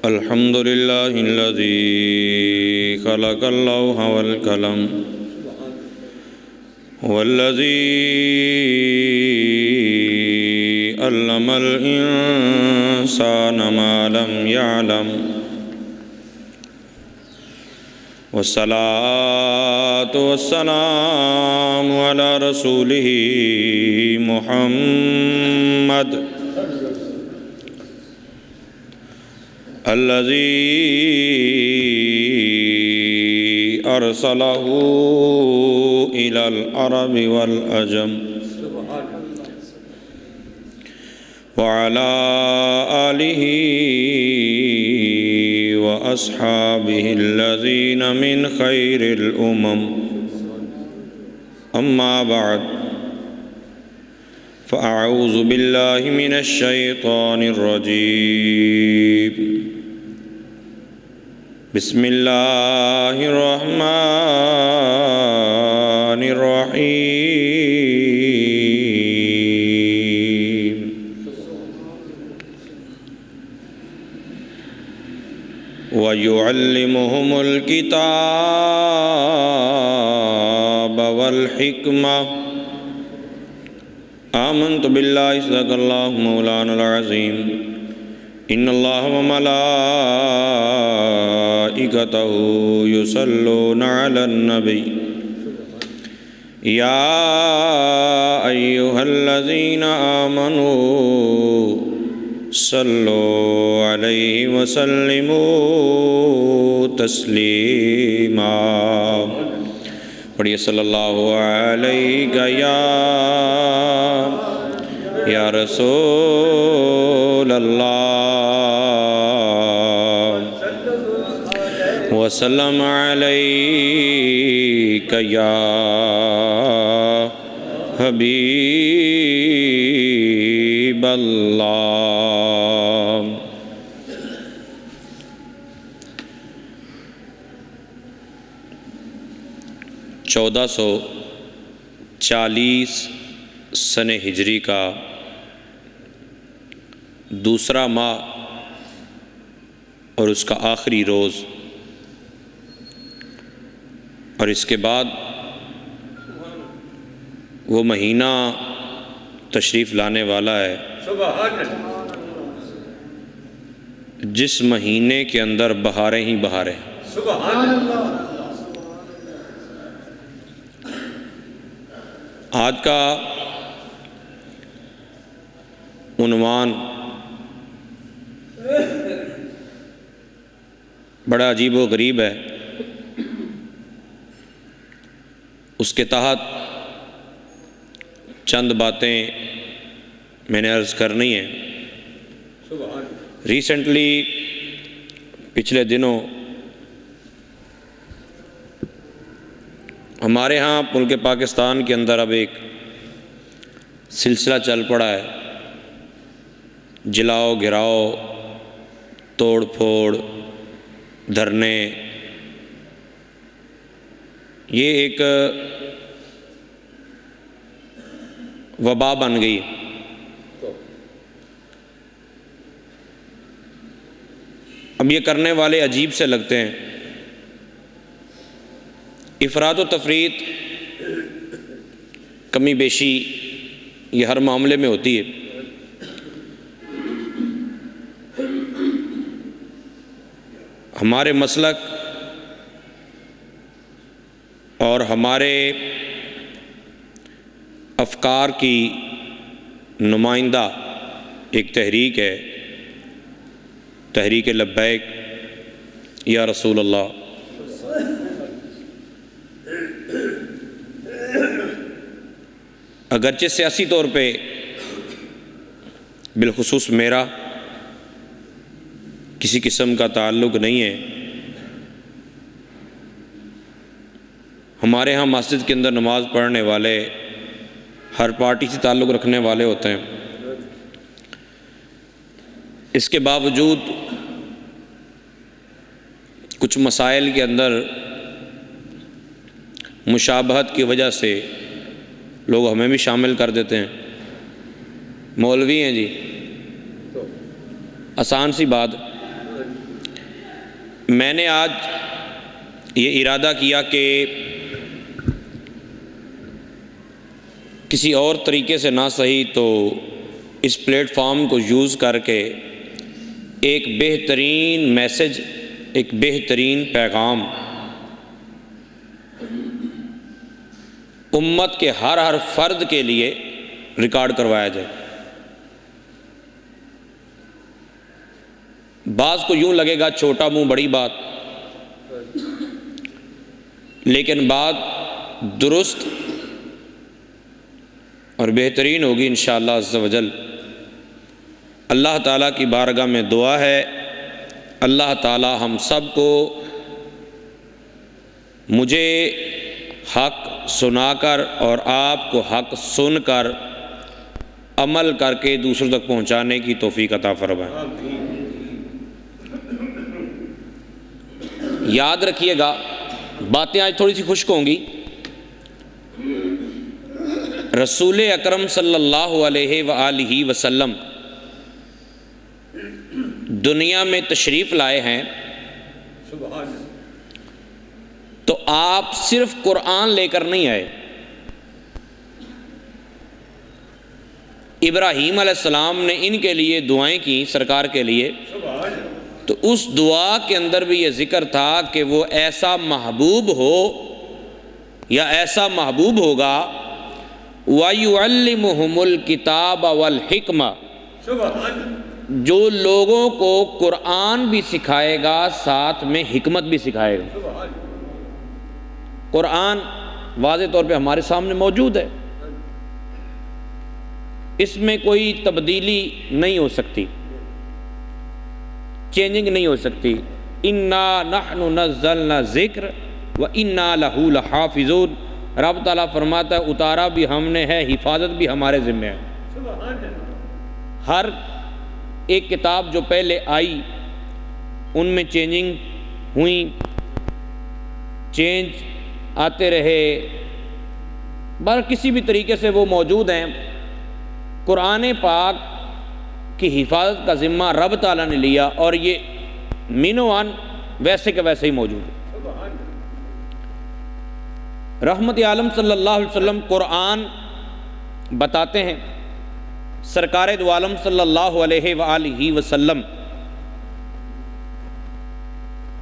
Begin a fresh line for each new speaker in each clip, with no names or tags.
الحمد لله الذي خلق اللوح والقلم والذي علم الإنسان ما لم يعلم والصلاة والسلام على رسوله محمد الذي أرسله إلى العرب والعجم وعلى آله وأصحابه الذين من خير الأمم أما بعد فأعوذ بالله من الشيطان الرجيم بسم الله الرحمن الرحيم ويعلمهم الكتاب والحكمة آمنت بالله صدق الله مولانا العظيم إن الله وملائكته يصلون على النبي يا أيها الذين آمنوا صلوا عليه وسلموا تسليما پڑھیے صلی اللہ علیہ یا رسول اللہ وسلم علیک یا حبیب اللہ۔ 1440 سن ہجری کا دوسرا ماہ اور اس کا آخری روز، اور اس کے بعد وہ مہینہ تشریف لانے والا ہے جس مہینے کے اندر بہاریں ہی بہاریں۔ سبحان اللہ۔ آج کا عنوان بڑا عجیب و غریب ہے، اس کے تحت چند باتیں میں نے عرض کرنی ہیں۔ ریسنٹلی پچھلے دنوں ہمارے ہاں ملک پاکستان کے اندر اب ایک سلسلہ چل پڑا ہے، جلاؤ گراؤ، توڑ پھوڑ، دھرنے۔ یہ ایک وبا بن گئی۔ اب یہ کرنے والے عجیب سے لگتے ہیں۔ افراط و تفریط، کمی بیشی یہ ہر معاملے میں ہوتی ہے۔ ہمارے مسلک اور ہمارے افکار کی نمائندہ ایک تحریک ہے، تحریک لبیک یا رسول اللہ۔ اگرچہ سیاسی طور پہ بالخصوص میرا کسی قسم کا تعلق نہیں ہے، ہمارے ہاں مسجد کے اندر نماز پڑھنے والے ہر پارٹی سے تعلق رکھنے والے ہوتے ہیں۔ اس کے باوجود کچھ مسائل کے اندر مشابہت کی وجہ سے لوگ ہمیں بھی شامل کر دیتے ہیں۔ مولوی ہیں جی، آسان سی بات، میں نے آج یہ ارادہ کیا کہ کسی اور طریقے سے نہ صحیح تو اس پلیٹ فارم کو یوز کر کے ایک بہترین میسج، ایک بہترین پیغام امت کے ہر فرد کے لیے ریکارڈ کروایا جائے۔ بعض کو یوں لگے گا چھوٹا منہ بڑی بات، لیکن بات درست اور بہترین ہوگی انشاءاللہ عز و جل۔ اللہ تعالیٰ کی بارگاہ میں دعا ہے اللہ تعالیٰ ہم سب کو مجھے حق سنا کر اور آپ کو حق سن کر عمل کر کے دوسروں تک پہنچانے کی توفیق عطا فرمائے۔ یاد رکھیے گا، باتیں آج تھوڑی سی خشک ہوں گی۔ رسول اکرم صلی اللہ علیہ وآلہ وسلم دنیا میں تشریف لائے ہیں تو آپ صرف قرآن لے کر نہیں آئے۔ ابراہیم علیہ السلام نے ان کے لیے دعائیں کی سرکار کے لیے، تو اس دعا کے اندر بھی یہ ذکر تھا کہ وہ ایسا محبوب ہو یا ایسا محبوب ہوگا وَيُعَلِّمُهُمُ الْكِتَابَ وَالْحِكْمَةَ، جو لوگوں کو قرآن بھی سکھائے گا ساتھ میں حکمت بھی سکھائے گا۔ قرآن واضح طور پہ ہمارے سامنے موجود ہے، اس میں کوئی تبدیلی نہیں ہو سکتی، چینجنگ نہیں ہو سکتی۔ اِنَّا نَحْنُ نَزَّلْنَا الذِّكْرَ وَإِنَّا لَهُ لَحَافِظُونَ۔ رب تعالیٰ فرماتا ہے اتارا بھی ہم نے ہے، حفاظت بھی ہمارے ذمہ ہے۔ ہر ایک کتاب جو پہلے آئی ان میں چینجنگ ہوئیں، چینج آتے رہے، بہر کسی بھی طریقے سے وہ موجود ہیں۔ قرآن پاک کی حفاظت کا ذمہ رب تعالیٰ نے لیا اور یہ مینوان ویسے کے ویسے ہی موجود ہے۔ رحمت عالم صلی اللہ علیہ وسلم قرآن بتاتے ہیں، سرکار دو عالم صلی اللہ علیہ وآلہ وسلم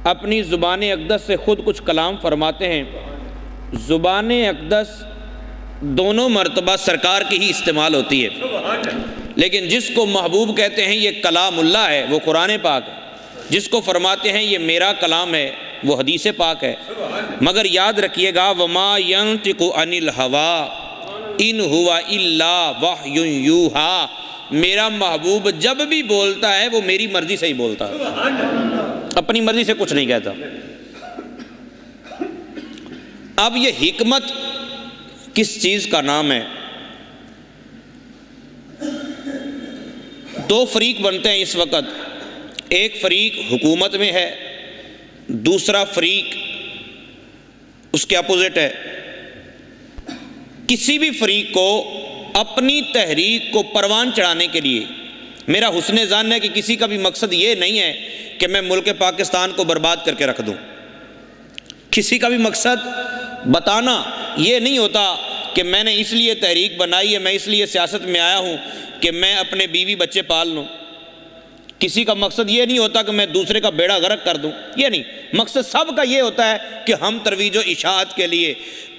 اپنی زبان اقدس سے خود کچھ کلام فرماتے ہیں۔ زبان اقدس دونوں مرتبہ سرکار کی ہی استعمال ہوتی ہے، لیکن جس کو محبوب کہتے ہیں یہ کلام اللہ ہے، وہ قرآن پاک ہے۔ جس کو فرماتے ہیں یہ میرا کلام ہے، وہ حدیث پاک ہے۔ مگر یاد رکھیے گا وَمَا يَنْطِقُ عَنِ الْهَوَىٰ إِنْ هُوَ إِلَّا وَحْيٌ يُوحَىٰ، میرا محبوب جب بھی بولتا ہے وہ میری مرضی سے ہی بولتا ہے، اپنی مرضی سے کچھ نہیں کہتا۔ اب یہ حکمت کس چیز کا نام ہے؟ دو فریق بنتے ہیں اس وقت، ایک فریق حکومت میں ہے، دوسرا فریق اس کے اپوزٹ ہے۔ کسی بھی فریق کو اپنی تحریک کو پروان چڑھانے کے لیے، میرا حسن ظن ہے کہ کسی کا بھی مقصد یہ نہیں ہے کہ میں ملک پاکستان کو برباد کر کے رکھ دوں۔ کسی کا بھی مقصد بتانا یہ نہیں ہوتا کہ میں نے اس لیے تحریک بنائی ہے، میں اس لیے سیاست میں آیا ہوں کہ میں اپنے بیوی بچے پال لوں۔ کسی کا مقصد یہ نہیں ہوتا کہ میں دوسرے کا بیڑا غرق کر دوں، یہ نہیں۔ مقصد سب کا یہ ہوتا ہے کہ ہم ترویج و اشاعت کے لیے،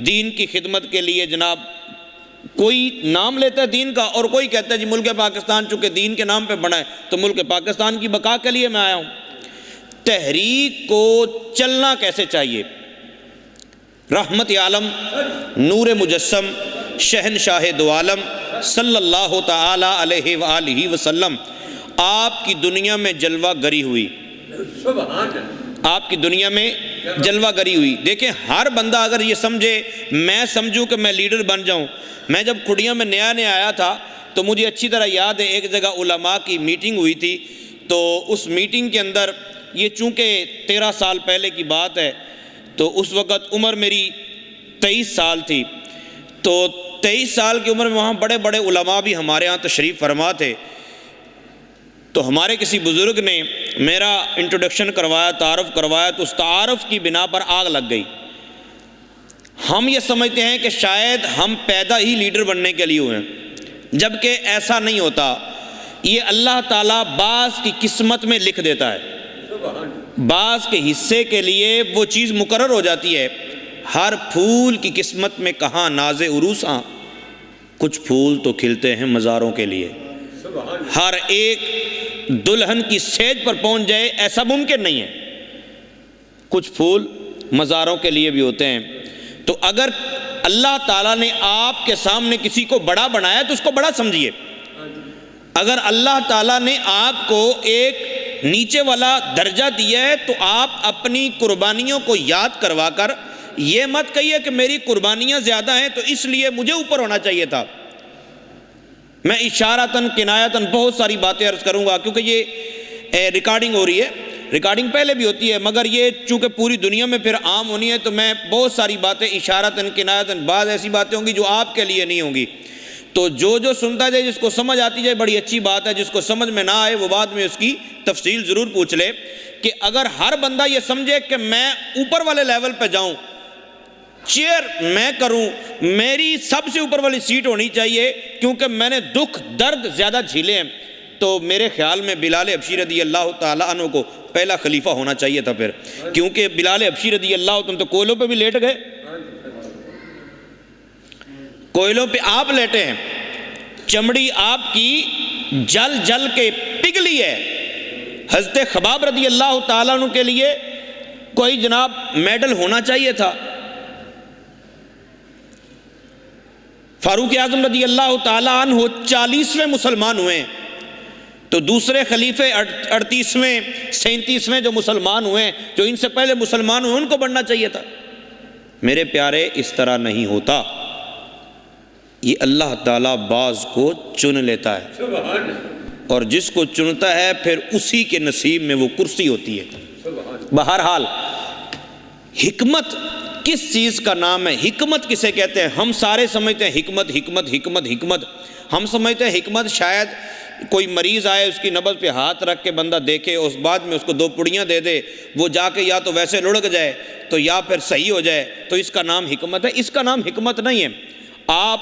دین کی خدمت کے لیے، جناب کوئی نام لیتا ہے دین کا اور کوئی کہتا ہے جی ملک پاکستان چونکہ دین کے نام پہ بنا ہے تو ملک پاکستان کی بقا کے لیے میں آیا ہوں۔ تحریک کو چلنا کیسے چاہیے؟ رحمت عالم نور مجسم شہنشاہ دو عالم صلی اللہ تعالی علیہ وآلہ وسلم آپ کی دنیا میں جلوہ گری ہوئی، آپ کی دنیا میں جلوہ گری ہوئی۔ دیکھیں ہر بندہ اگر یہ سمجھے، میں سمجھوں کہ میں لیڈر بن جاؤں۔ میں جب کھڑیاں میں نیا آیا تھا تو مجھے اچھی طرح یاد ہے ایک جگہ علماء کی میٹنگ ہوئی تھی، تو اس میٹنگ کے اندر یہ چونکہ 13 سال پہلے کی بات ہے تو اس وقت عمر میری 23 سال تھی، تو 23 سال کی عمر میں وہاں بڑے بڑے علماء بھی ہمارے ہاں تشریف فرما تھے۔ تو ہمارے کسی بزرگ نے میرا انٹروڈکشن کروایا، تعارف کروایا، تو اس تعارف کی بنا پر آگ لگ گئی۔ ہم یہ سمجھتے ہیں کہ شاید ہم پیدا ہی لیڈر بننے کے لیے ہوئے ہیں، جبکہ ایسا نہیں ہوتا۔ یہ اللہ تعالیٰ بعض کی قسمت میں لکھ دیتا ہے، بعض کے حصے کے لیے وہ چیز مقرر ہو جاتی ہے۔ ہر پھول کی قسمت میں کہاں ناز عروس، ہاں کچھ پھول تو کھلتے ہیں مزاروں کے لیے۔ ہر ایک دلہن کی سیج پر پہنچ جائے ایسا ممکن نہیں ہے، کچھ پھول مزاروں کے لیے بھی ہوتے ہیں۔ تو اگر اللہ تعالیٰ نے آپ کے سامنے کسی کو بڑا بنایا تو اس کو بڑا سمجھیے۔ اگر اللہ تعالیٰ نے آپ کو ایک نیچے والا درجہ دیا ہے تو آپ اپنی قربانیوں کو یاد کروا کر یہ مت کہیے کہ میری قربانیاں زیادہ ہیں تو اس لیے مجھے اوپر ہونا چاہیے تھا۔ میں اشارتاً کنایتاً بہت ساری باتیں عرض کروں گا، کیونکہ یہ ریکارڈنگ ہو رہی ہے، ریکارڈنگ پہلے بھی ہوتی ہے، مگر یہ چونکہ پوری دنیا میں پھر عام ہونی ہے تو میں بہت ساری باتیں اشارتاً کنایتاً، بعض ایسی باتیں ہوں گی جو آپ کے لیے نہیں ہوں گی، تو جو سنتا جائے، جس کو سمجھ آتی جائے بڑی اچھی بات ہے، جس کو سمجھ میں نہ آئے وہ بعد میں اس کی تفصیل ضرور پوچھ لے۔ کہ اگر ہر بندہ یہ سمجھے کہ میں اوپر والے لیول پہ جاؤں، چیئر میں کروں، میری سب سے اوپر والی سیٹ ہونی چاہیے کیونکہ میں نے دکھ درد زیادہ جھیلے ہیں، تو میرے خیال میں بلال حبشی رضی اللہ تعالیٰ عنہ کو پہلا خلیفہ ہونا چاہیے تھا پھر، کیونکہ بلال حبشی رضی اللہ عنہ تو کوئلوں پہ بھی لیٹ گئے، کوئلوں پہ آپ لیٹے ہیں، چمڑی آپ کی جل جل کے پگھلی ہے۔ حضرت خباب رضی اللہ تعالیٰ عنہ کے لیے کوئی جناب میڈل ہونا چاہیے تھا، فاروق اعظم رضی اللہ تعالیٰ عنہ 40ویں مسلمان ہوئے ہیں، تو دوسرے خلیفے 38ویں 37ویں جو مسلمان ہوئے ہیں، جو ان سے پہلے مسلمان ہوئے ان کو بننا چاہیے تھا۔ میرے پیارے اس طرح نہیں ہوتا، یہ اللہ تعالیٰ بعض کو چن لیتا ہے، اور جس کو چنتا ہے پھر اسی کے نصیب میں وہ کرسی ہوتی ہے۔ بہرحال حکمت کس چیز کا نام ہے؟ حکمت کسے کہتے ہیں؟ ہم سارے سمجھتے ہیں حکمت حکمت حکمت حکمت، ہم سمجھتے ہیں حکمت شاید کوئی مریض آئے، اس کی نبض پہ ہاتھ رکھ کے بندہ دیکھے، اس بعد میں اس کو 2 پڑیاں دے دے، وہ جا کے یا تو ویسے لڑک جائے تو یا پھر صحیح ہو جائے، تو اس کا نام حکمت ہے۔ اس کا نام حکمت نہیں ہے۔ آپ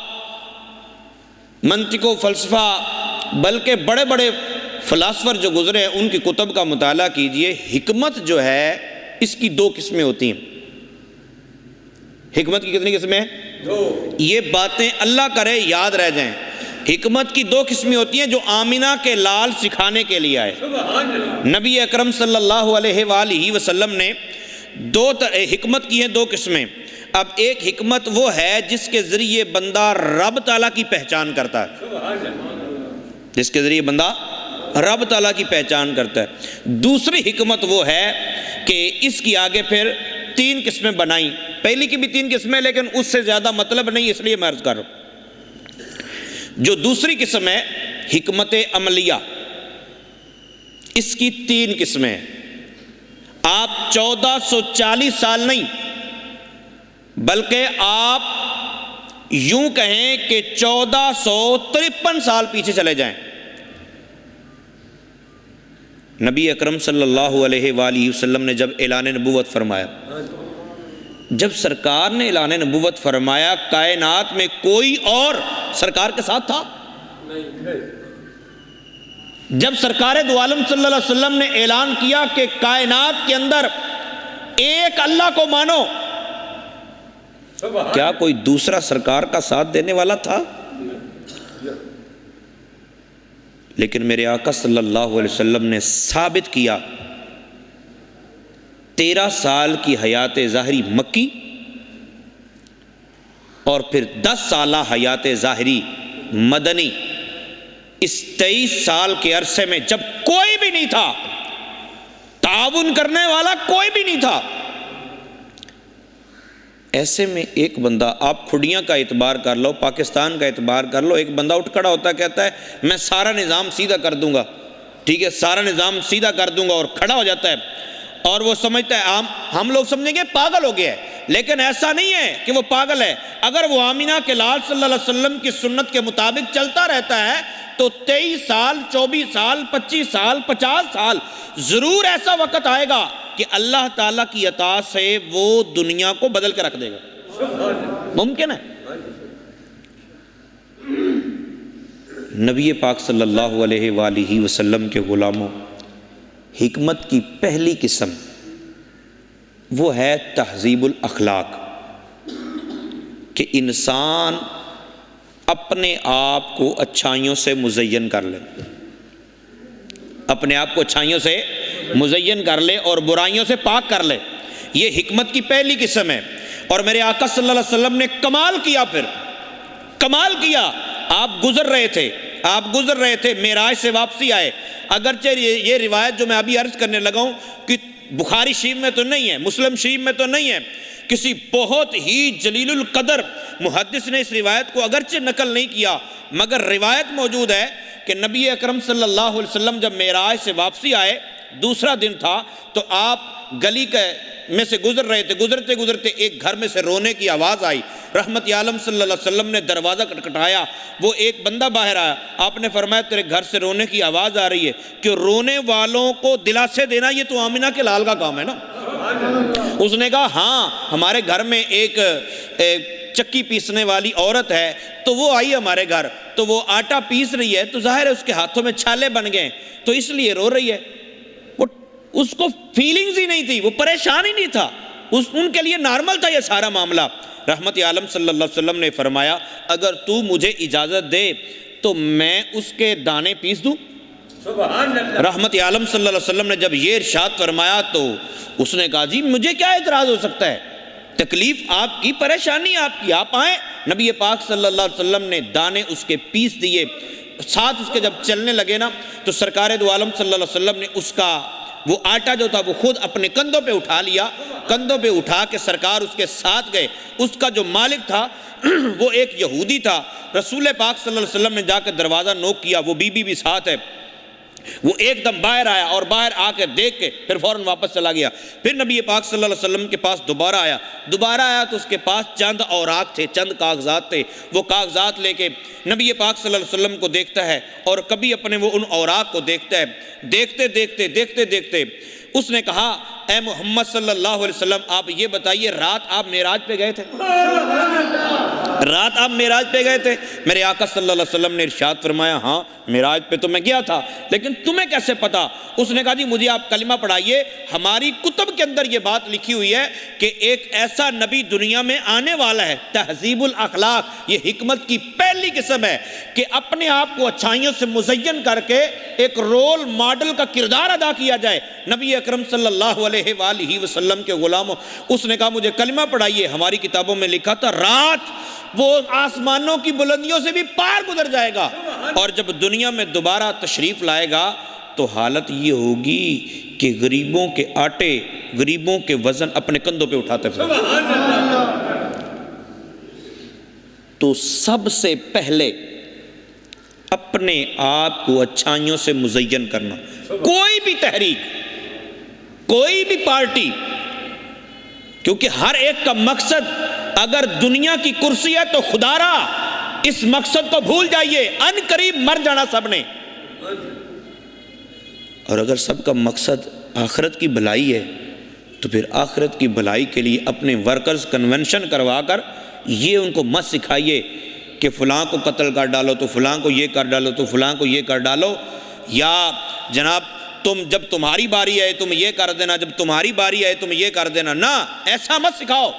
منطق و فلسفہ، بلکہ بڑے بڑے فلاسفر جو گزرے ہیں ان کی کتب کا مطالعہ کیجئے۔ حکمت جو ہے اس کی 2 قسمیں ہوتی ہیں۔ حکمت کی کتنی قسمیں ہیں؟ 2۔ یہ باتیں اللہ کرے یاد رہ جائیں۔ حکمت کی 2 قسمیں ہوتی ہیں جو آمینہ کے لال سکھانے کے لیے آئے۔ نبی اکرم صلی اللہ علیہ وآلہ وسلم نے حکمت کی ہیں 2 قسمیں۔ اب ایک حکمت وہ ہے جس کے ذریعے بندہ رب تعالیٰ کی پہچان کرتا ہے، جس کے ذریعے بندہ رب تعالیٰ کی پہچان کرتا ہے۔ دوسری حکمت وہ ہے کہ اس کی آگے پھر 3 قسمیں بنائیں، پہلی کی بھی 3 قسمیں لیکن اس سے زیادہ مطلب نہیں، اس لیے میں عرض کر رہا ہوں۔ جو دوسری قسم ہے حکمت عملیہ، اس کی 3 قسمیں ہیں۔ آپ 1440 سال نہیں بلکہ آپ یوں کہیں کہ 1453 سال پیچھے چلے جائیں۔ نبی اکرم صلی اللہ علیہ وآلہ وسلم نے جب اعلان نبوت فرمایا، جب سرکار نے اعلان نبوت فرمایا، کائنات میں کوئی اور سرکار کے ساتھ تھا؟ جب سرکار دو عالم صلی اللہ علیہ وسلم نے اعلان کیا کہ کائنات کے اندر ایک اللہ کو مانو، کیا کوئی دوسرا سرکار کا ساتھ دینے والا تھا؟ لیکن میرے آقا صلی اللہ علیہ وسلم نے ثابت کیا، 13 سال کی حیات ظاہری مکی اور پھر 10 سالہ حیات ظاہری مدنی، اس 23 سال کے عرصے میں جب کوئی بھی نہیں تھا، تعاون کرنے والا کوئی بھی نہیں تھا، ایسے میں ایک بندہ، آپ کھڑیاں کا اعتبار کر لو، پاکستان کا اعتبار کر لو، ایک بندہ اٹھ کھڑا ہوتا ہے، کہتا ہے میں سارا نظام سیدھا کر دوں گا، ٹھیک ہے، سارا نظام سیدھا کر دوں گا، اور کھڑا ہو جاتا ہے، اور وہ سمجھتا ہے ہم لوگ سمجھیں گے پاگل ہو گیا ہے، لیکن ایسا نہیں ہے کہ وہ پاگل ہے۔ اگر وہ آمینہ کے لال صلی اللہ علیہ وسلم کی سنت کے مطابق چلتا رہتا ہے تو 23 سال 24 سال 25 سال 50 سال ضرور ایسا وقت آئے گا کہ اللہ تعالیٰ کی عطا سے وہ دنیا کو بدل کے رکھ دے گا۔ ممکن ہے۔ نبی پاک صلی اللہ علیہ وآلہ وسلم کے غلاموں، حکمت کی پہلی قسم وہ ہے تہذیب الاخلاق، کہ انسان اپنے آپ کو اچھائیوں سے مزین کر لے، اپنے آپ کو اچھائیوں سے مزین کر لے اور برائیوں سے پاک کر لے۔ یہ حکمت کی پہلی قسم ہے۔ اور میرے آقا صلی اللہ علیہ وسلم نے کمال کیا، پھر کمال کیا۔ آپ گزر رہے تھے معراج سے واپسی آئے۔ اگرچہ یہ روایت جو میں ابھی عرض کرنے لگا ہوں کہ بخاری شریف میں تو نہیں ہے، مسلم شریف میں تو نہیں ہے، کسی بہت ہی جلیل القدر محدث نے اس روایت کو اگرچہ نقل نہیں کیا، مگر روایت موجود ہے کہ نبی اکرم صلی اللہ علیہ وسلم جب معراج سے واپسی آئے، دوسرا دن تھا، تو آپ گلی میں سے گزر رہے تھے، گزرتے ایک گھر میں سے رونے کی آواز آئی۔ رحمت عالم صلی اللہ علیہ وسلم نے دروازہ کھٹکھٹایا، وہ ایک بندہ باہر آیا، آپ نے فرمایا تیرے گھر سے رونے کی آواز آ رہی ہے، کہ رونے والوں کو دلاسے دینا یہ تو آمینہ کے لال کا کام ہے نا۔ اس نے کہا ہاں، ہمارے گھر میں ایک چکی پیسنے والی عورت ہے، تو وہ آئی ہمارے گھر، تو وہ آٹا پیس رہی ہے، تو ظاہر ہے اس کے ہاتھوں میں چھالے بن گئے، تو اس لیے رو رہی ہے۔ اس کو فیلنگز ہی نہیں تھی، وہ پریشان ہی نہیں تھا، ان کے لیے نارمل تھا یہ سارا معاملہ۔ رحمت عالم صلی اللہ علیہ وسلم نے فرمایا اگر تو مجھے اجازت دے تو میں اس کے دانے پیس دوں۔ رحمت عالم صلی اللہ علیہ وسلم نے جب یہ ارشاد فرمایا تو اس نے کہا جی مجھے کیا اعتراض ہو سکتا ہے، تکلیف آپ کی، پریشانی آپ کی، آپ آئیں۔ نبی پاک صلی اللہ علیہ وسلم نے دانے اس کے پیس دیے، ساتھ اس کے جب چلنے لگے نا تو سرکار دو عالم صلی اللہ علیہ وسلم نے اس کا وہ آٹا جو تھا وہ خود اپنے کندھوں پہ اٹھا لیا، کندھوں پہ اٹھا کے سرکار اس کے ساتھ گئے۔ اس کا جو مالک تھا وہ ایک یہودی تھا، رسول پاک صلی اللہ علیہ وسلم نے جا کے دروازہ نوک کیا، وہ بی بی بھی ساتھ ہے، وہ ایک دم باہر آیا اور باہر آ کے دیکھ کے پھر فوراً واپس چلا گیا۔ پھر نبی پاک صلی اللہ علیہ وسلم کے پاس دوبارہ آیا تو اس کے پاس چند اوراق تھے، چند کاغذات تھے، وہ کاغذات لے کے نبی پاک صلی اللہ علیہ وسلم کو دیکھتا ہے اور کبھی اپنے وہ ان اوراق کو دیکھتا ہے۔ دیکھتے اس نے کہا اے محمد صلی اللہ علیہ وسلم آپ یہ بتائیے رات آپ معراج پہ گئے تھے؟ رات آپ معراج پہ گئے تھے؟ میرے آقا صلی اللہ علیہ وسلم نے ارشاد فرمایا ہاں معراج پہ تو میں گیا تھا، لیکن تمہیں کیسے پتا؟ اس نے کہا جی مجھے آپ کلمہ پڑھائیے، ہماری کتب کے اندر یہ بات لکھی ہوئی ہے کہ ایک ایسا نبی دنیا میں آنے والا ہے، تہذیب الاخلاق، یہ حکمت کی پہلی قسم ہے کہ اپنے آپ کو اچھائیوں سے مزین کر کے ایک رول ماڈل کا کردار ادا کیا جائے۔ نبی اکرم صلی اللہ علیہ وآلہ وسلم کے غلاموں، اس نے کہا مجھے کلمہ پڑھائیے، ہماری کتابوں میں لکھا تھا رات وہ آسمانوں کی بلندیوں سے بھی پار گزر جائے گا، اور جب دنیا میں دوبارہ تشریف لائے گا تو حالت یہ ہوگی کہ غریبوں کے آٹے، غریبوں کے وزن اپنے کندھوں پہ اٹھاتے پھر۔ تو سب سے پہلے اپنے آپ کو اچھائیوں سے مزین کرنا، کوئی بھی تحریک، کوئی بھی پارٹی، کیونکہ ہر ایک کا مقصد اگر دنیا کی کرسی ہے تو خدا را اس مقصد کو بھول جائیے، ان قریب مر جانا سب نے۔ اور اگر سب کا مقصد آخرت کی بھلائی ہے تو پھر آخرت کی بھلائی کے لیے اپنے ورکرز کنونشن کروا کر یہ ان کو مت سکھائیے کہ فلاں کو قتل کر ڈالو تو فلاں کو یہ کر ڈالو تو فلاں کو یہ کر ڈالو، یا جناب تم جب تمہاری باری آئے تم یہ کر دینا، جب تمہاری باری آئے تم یہ کر دینا، نہ ایسا مت سکھاؤ۔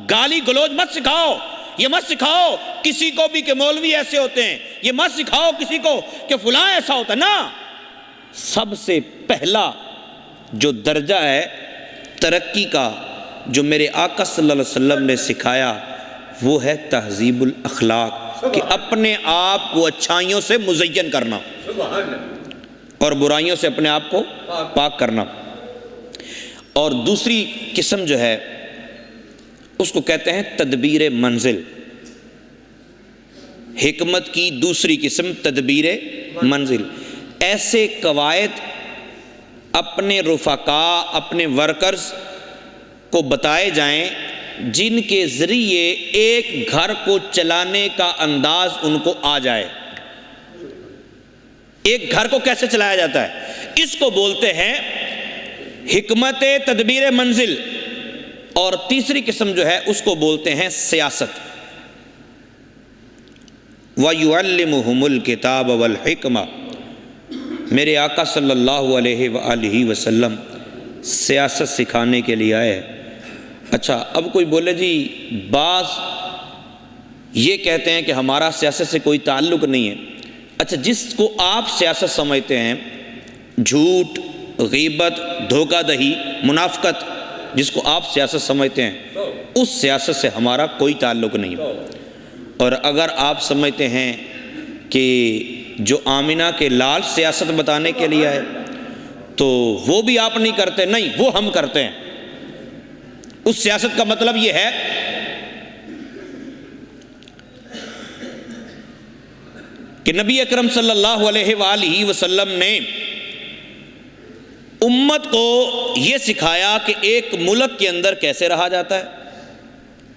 گالی گلوچ مت سکھاؤ، یہ مت سکھاؤ کسی کو بھی کہ مولوی ایسے ہوتے ہیں، یہ مت سکھاؤ کسی کو کہ فلاں ایسا ہوتا ہے، نہ۔ سب سے پہلا جو درجہ ہے ترقی کا جو میرے آقا صلی اللہ علیہ وسلم نے سکھایا وہ ہے تہذیب الاخلاق، کہ اپنے آپ کو اچھائیوں سے مزین کرنا اور برائیوں سے اپنے آپ کو پاک کرنا۔ اور دوسری قسم جو ہے اس کو کہتے ہیں تدبیر منزل۔ حکمت کی دوسری قسم تدبیر منزل، ایسے قواعد اپنے رفقا، اپنے ورکرز کو بتائے جائیں جن کے ذریعے ایک گھر کو چلانے کا انداز ان کو آ جائے۔ ایک گھر کو کیسے چلایا جاتا ہے، اس کو بولتے ہیں حکمت تدبیر منزل، اور تیسری قسم جو ہے اس کو بولتے ہیں سیاست۔ وَيُعَلِّمُهُمُ الْكِتَابَ وَالْحِكْمَةَ، میرے آقا صلی اللہ علیہ وآلہ وسلم سیاست سکھانے کے لیے آئے۔ اچھا، اب کوئی بولے جی بعض یہ کہتے ہیں کہ ہمارا سیاست سے کوئی تعلق نہیں ہے۔ اچھا، جس کو آپ سیاست سمجھتے ہیں، جھوٹ، غیبت، دھوکہ دہی، منافقت، جس کو آپ سیاست سمجھتے ہیں، اس سیاست سے ہمارا کوئی تعلق نہیں۔ اور اگر آپ سمجھتے ہیں کہ جو آمنہ کے لال سیاست بتانے کے لیے ہے تو وہ بھی آپ نہیں کرتے، نہیں، وہ ہم کرتے ہیں۔ اس سیاست کا مطلب یہ ہے کہ نبی اکرم صلی اللہ علیہ وآلہ وسلم نے امت کو یہ سکھایا کہ ایک ملک کے اندر کیسے رہا جاتا ہے،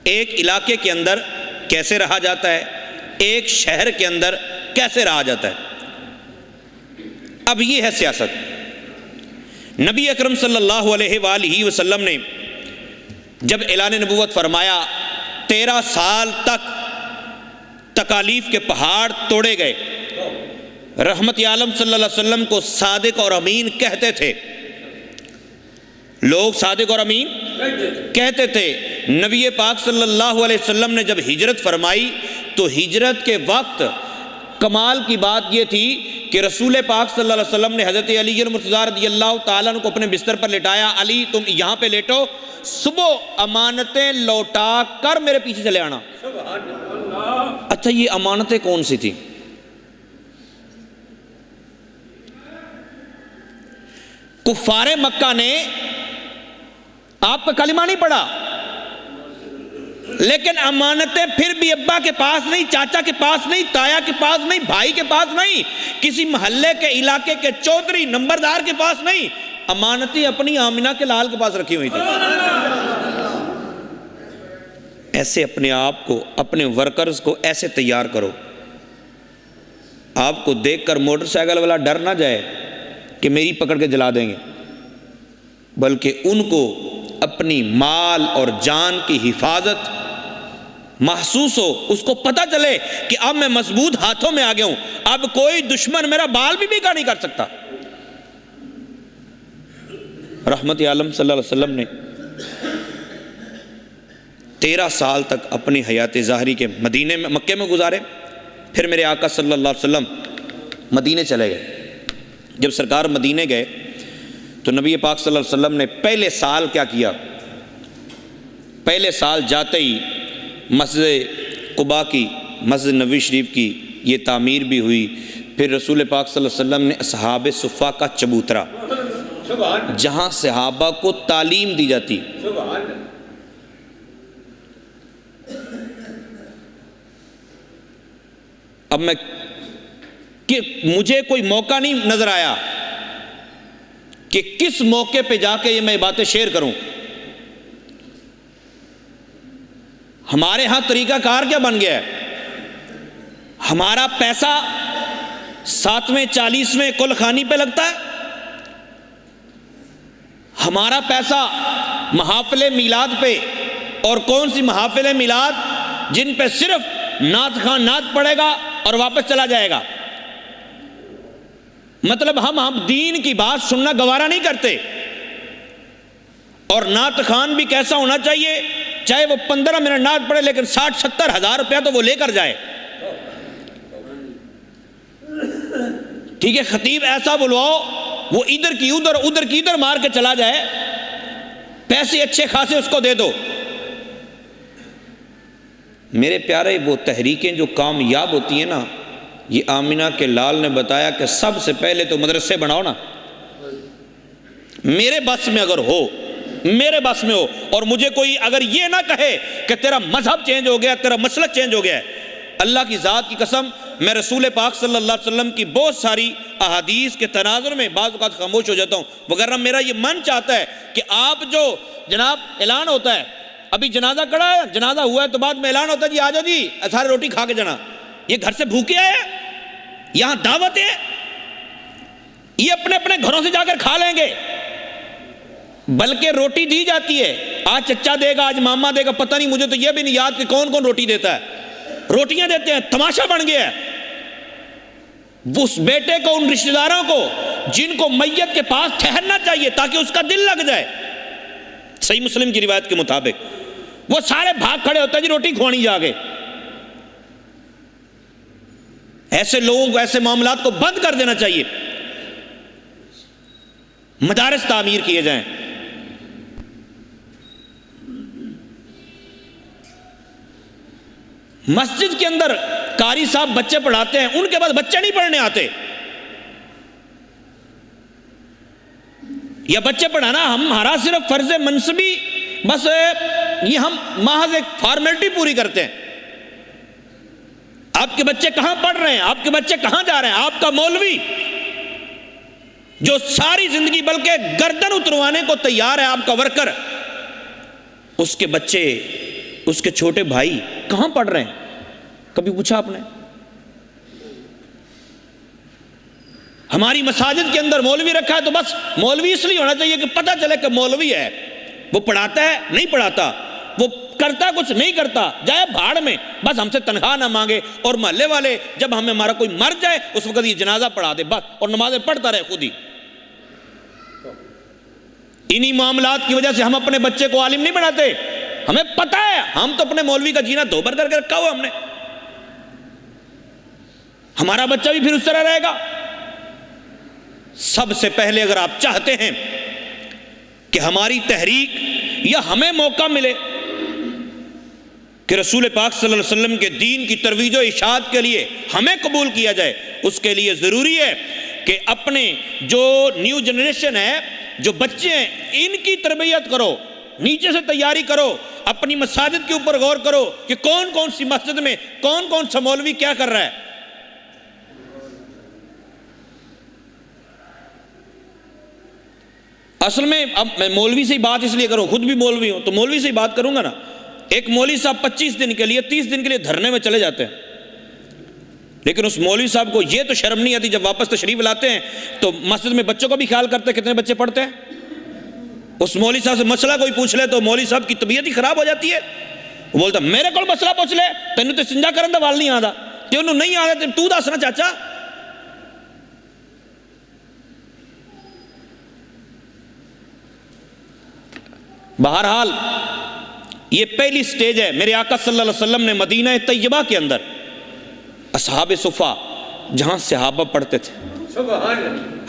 ایک علاقے کے اندر کیسے رہا جاتا ہے، ایک شہر کے اندر کیسے رہا جاتا ہے۔ اب یہ ہے سیاست۔ نبی اکرم صلی اللہ علیہ وآلہ وسلم نے جب اعلان نبوت فرمایا، 13 سال تک تکالیف کے پہاڑ توڑے گئے۔ رحمت عالم صلی اللہ علیہ وسلم کو صادق اور امین کہتے تھے، لوگ صادق اور امین کہتے تھے۔ نبی پاک صلی اللہ علیہ وسلم نے جب ہجرت فرمائی تو ہجرت کے وقت کمال کی بات یہ تھی کہ رسول پاک صلی اللہ علیہ وسلم نے حضرت علی المرتضیٰ رضی اللہ تعالیٰ عنہ کو اپنے بستر پر لٹایا، علی تم یہاں پہ لیٹو، صبح امانتیں لوٹا کر میرے پیچھے چلے آنا۔ اچھا، یہ امانتیں کون سی تھی؟ کفار مکہ نے آپ کا کلمہ نہیں پڑھا، لیکن امانتیں پھر بھی ابا کے پاس نہیں، چاچا کے پاس نہیں، تایا کے پاس نہیں، بھائی کے پاس نہیں، کسی محلے کے علاقے کے چودھری نمبردار کے پاس نہیں، امانتیں اپنی آمنہ کے لال کے پاس رکھی ہوئی تھی۔ ایسے اپنے آپ کو، اپنے ورکرز کو ایسے تیار کرو، آپ کو دیکھ کر موٹر سائیکل والا ڈر نہ جائے کہ میری پکڑ کے جلا دیں گے، بلکہ ان کو اپنی مال اور جان کی حفاظت محسوس ہو، اس کو پتہ چلے کہ اب میں مضبوط ہاتھوں میں آ گیا ہوں، اب کوئی دشمن میرا بال بھی بیکا نہیں کر سکتا۔ رحمت عالم صلی اللہ علیہ وسلم نے 13 سال تک اپنی حیات ظاہری کے مدینے میں، مکے میں گزارے، پھر میرے آقا صلی اللہ علیہ وسلم مدینے چلے گئے۔ جب سرکار مدینے گئے تو نبی پاک صلی اللہ علیہ وسلم نے پہلے سال کیا کیا؟ پہلے سال جاتے ہی مسجد قباء کی، مسجد نبوی شریف کی یہ تعمیر بھی ہوئی۔ پھر رسول پاک صلی اللہ علیہ وسلم نے اصحاب صفہ کا چبوترا، جہاں صحابہ کو تعلیم دی جاتی، اب میں کہ مجھے کوئی موقع نہیں نظر آیا کہ کس موقع پہ جا کے یہ میں باتیں شیئر کروں۔ ہمارے ہاں طریقہ کار کیا بن گیا ہے؟ ہمارا پیسہ 7ویں 40ویں کل خانی پہ لگتا ہے، ہمارا پیسہ محافل میلاد پہ، اور کون سی محافل میلاد جن پہ صرف نعت خان نعت پڑھے گا اور واپس چلا جائے گا۔ مطلب ہم دین کی بات سننا گوارا نہیں کرتے، اور نعت خان بھی کیسا ہونا چاہیے، چاہے وہ 15 منٹ نعت پڑھے لیکن 60-70 ہزار روپیہ تو وہ لے کر جائے۔ ٹھیک ہے، خطیب ایسا بلواؤ وہ ادھر کی ادھر ادھر کی ادھر مار کے چلا جائے، پیسے اچھے خاصے اس کو دے دو۔ میرے پیارے، وہ تحریکیں جو کامیاب ہوتی ہیں نا، یہ آمنہ کے لال نے بتایا کہ سب سے پہلے تو مدرسے بناؤ نا، میرے بس میں اگر ہو، میرے بس میں ہو، اور مجھے کوئی اگر یہ نہ کہے کہ تیرا مذہب چینج ہو گیا، تیرا مسلک چینج ہو گیا ہے، اللہ کی ذات کی قسم میں رسول پاک صلی اللہ علیہ وسلم کی بہت ساری احادیث کے تناظر میں بعض اوقات خاموش ہو جاتا ہوں، وگرنہ میرا یہ من چاہتا ہے کہ آپ جو جناب اعلان ہوتا ہے، ابھی جنازہ کڑا ہے، جنازہ ہوا ہے تو بعد میں اعلان ہوتا ہے جی آ جاؤ جی سارے روٹی کھا کے جانا، یہ گھر سے بھوکے آئے، یہاں دعوت ہے، یہ اپنے اپنے گھروں سے جا کر کھا لیں گے، بلکہ روٹی دی جاتی ہے، آج چچا دے گا، آج ماما دے گا، پتہ نہیں، مجھے تو یہ بھی نہیں یاد کہ کون کون روٹی دیتا ہے، روٹیاں دیتے ہیں، تماشا بن گیا ہے۔ اس بیٹے کو، ان رشتہ داروں کو جن کو میت کے پاس ٹھہرنا چاہیے تاکہ اس کا دل لگ جائے، صحیح مسلم کی روایت کے مطابق وہ سارے بھاگ کھڑے ہوتے ہیں، جی روٹی کھوانی جا کے۔ ایسے لوگوں کو، ایسے معاملات کو بند کر دینا چاہیے، مدارس تعمیر کیے جائیں۔ مسجد کے اندر قاری صاحب بچے پڑھاتے ہیں، ان کے بعد بچے نہیں پڑھنے آتے، یا بچے پڑھانا ہمارا صرف فرض منصبی، بس یہ ہم محض ایک فارمیلٹی پوری کرتے ہیں۔ آپ کے بچے کہاں پڑھ رہے ہیں، آپ کے بچے کہاں جا رہے ہیں؟ آپ کا مولوی جو ساری زندگی بلکہ گردن اتروانے کو تیار ہے، آپ کا ورکر، اس کے بچے، اس کے چھوٹے بھائی کہاں پڑھ رہے ہیں؟ کبھی پوچھا آپ نے؟ ہماری مساجد کے اندر مولوی رکھا ہے تو بس مولوی اس لیے ہونا چاہیے کہ پتہ چلے کہ مولوی ہے، وہ پڑھاتا ہے نہیں پڑھاتا، وہ کرتا کچھ نہیں کرتا، جائے بھاڑ میں، بس ہم سے تنخواہ نہ مانگے، اور محلے والے جب ہمارا کوئی مر جائے اس وقت یہ جنازہ پڑھا دے بس، اور نمازیں پڑھتا رہے خود ہی۔ انہی معاملات کی وجہ سے ہم اپنے بچے کو عالم نہیں بناتے۔ ہمیں پتہ ہے ہم تو اپنے مولوی کا جینا دھوبر کر کے رکھا ہوا ہم نے، ہمارا بچہ بھی پھر اس طرح رہے گا۔ سب سے پہلے اگر آپ چاہتے ہیں کہ ہماری تحریک یا ہمیں موقع ملے کہ رسول پاک صلی اللہ علیہ وسلم کے دین کی ترویج و اشاعت کے لیے ہمیں قبول کیا جائے، اس کے لیے ضروری ہے کہ اپنے جو نیو جنریشن ہے، جو بچے ہیں، ان کی تربیت کرو، نیچے سے تیاری کرو، اپنی مساجد کے اوپر غور کرو کہ کون کون سی مسجد میں کون کون سا مولوی کیا کر رہا ہے۔ اصل میں اب میں مولوی سے ہی بات اس لیے کروں، خود بھی مولوی ہوں تو مولوی سے ہی بات کروں گا نا۔ ایک مولوی صاحب 25 دن کے لیے 30 دن کے لیے دھرنے میں چلے جاتے ہیں، لیکن اس مولوی صاحب کو یہ تو شرم نہیں آتی، جب واپس تشریف لاتے ہیں تو مسجد میں بچوں کا بھی خیال کرتے ہیں کتنے بچے پڑھتے ہیں۔ اس مولوی صاحب سے مسئلہ کوئی پوچھ لے تو مولوی صاحب کی طبیعت ہی خراب ہو جاتی ہے، وہ بولتا میرے کو مسئلہ پوچھ لے، تینوں تو استنجا کرن دا وال نہیں آتا، تینوں نہیں آتا تو دسنا چاچا۔ بہرحال یہ پہلی سٹیج ہے۔ میرے آقا صلی اللہ علیہ وسلم نے مدینہ طیبہ کے اندر اصحاب صفہ جہاں صحابہ پڑھتے تھے،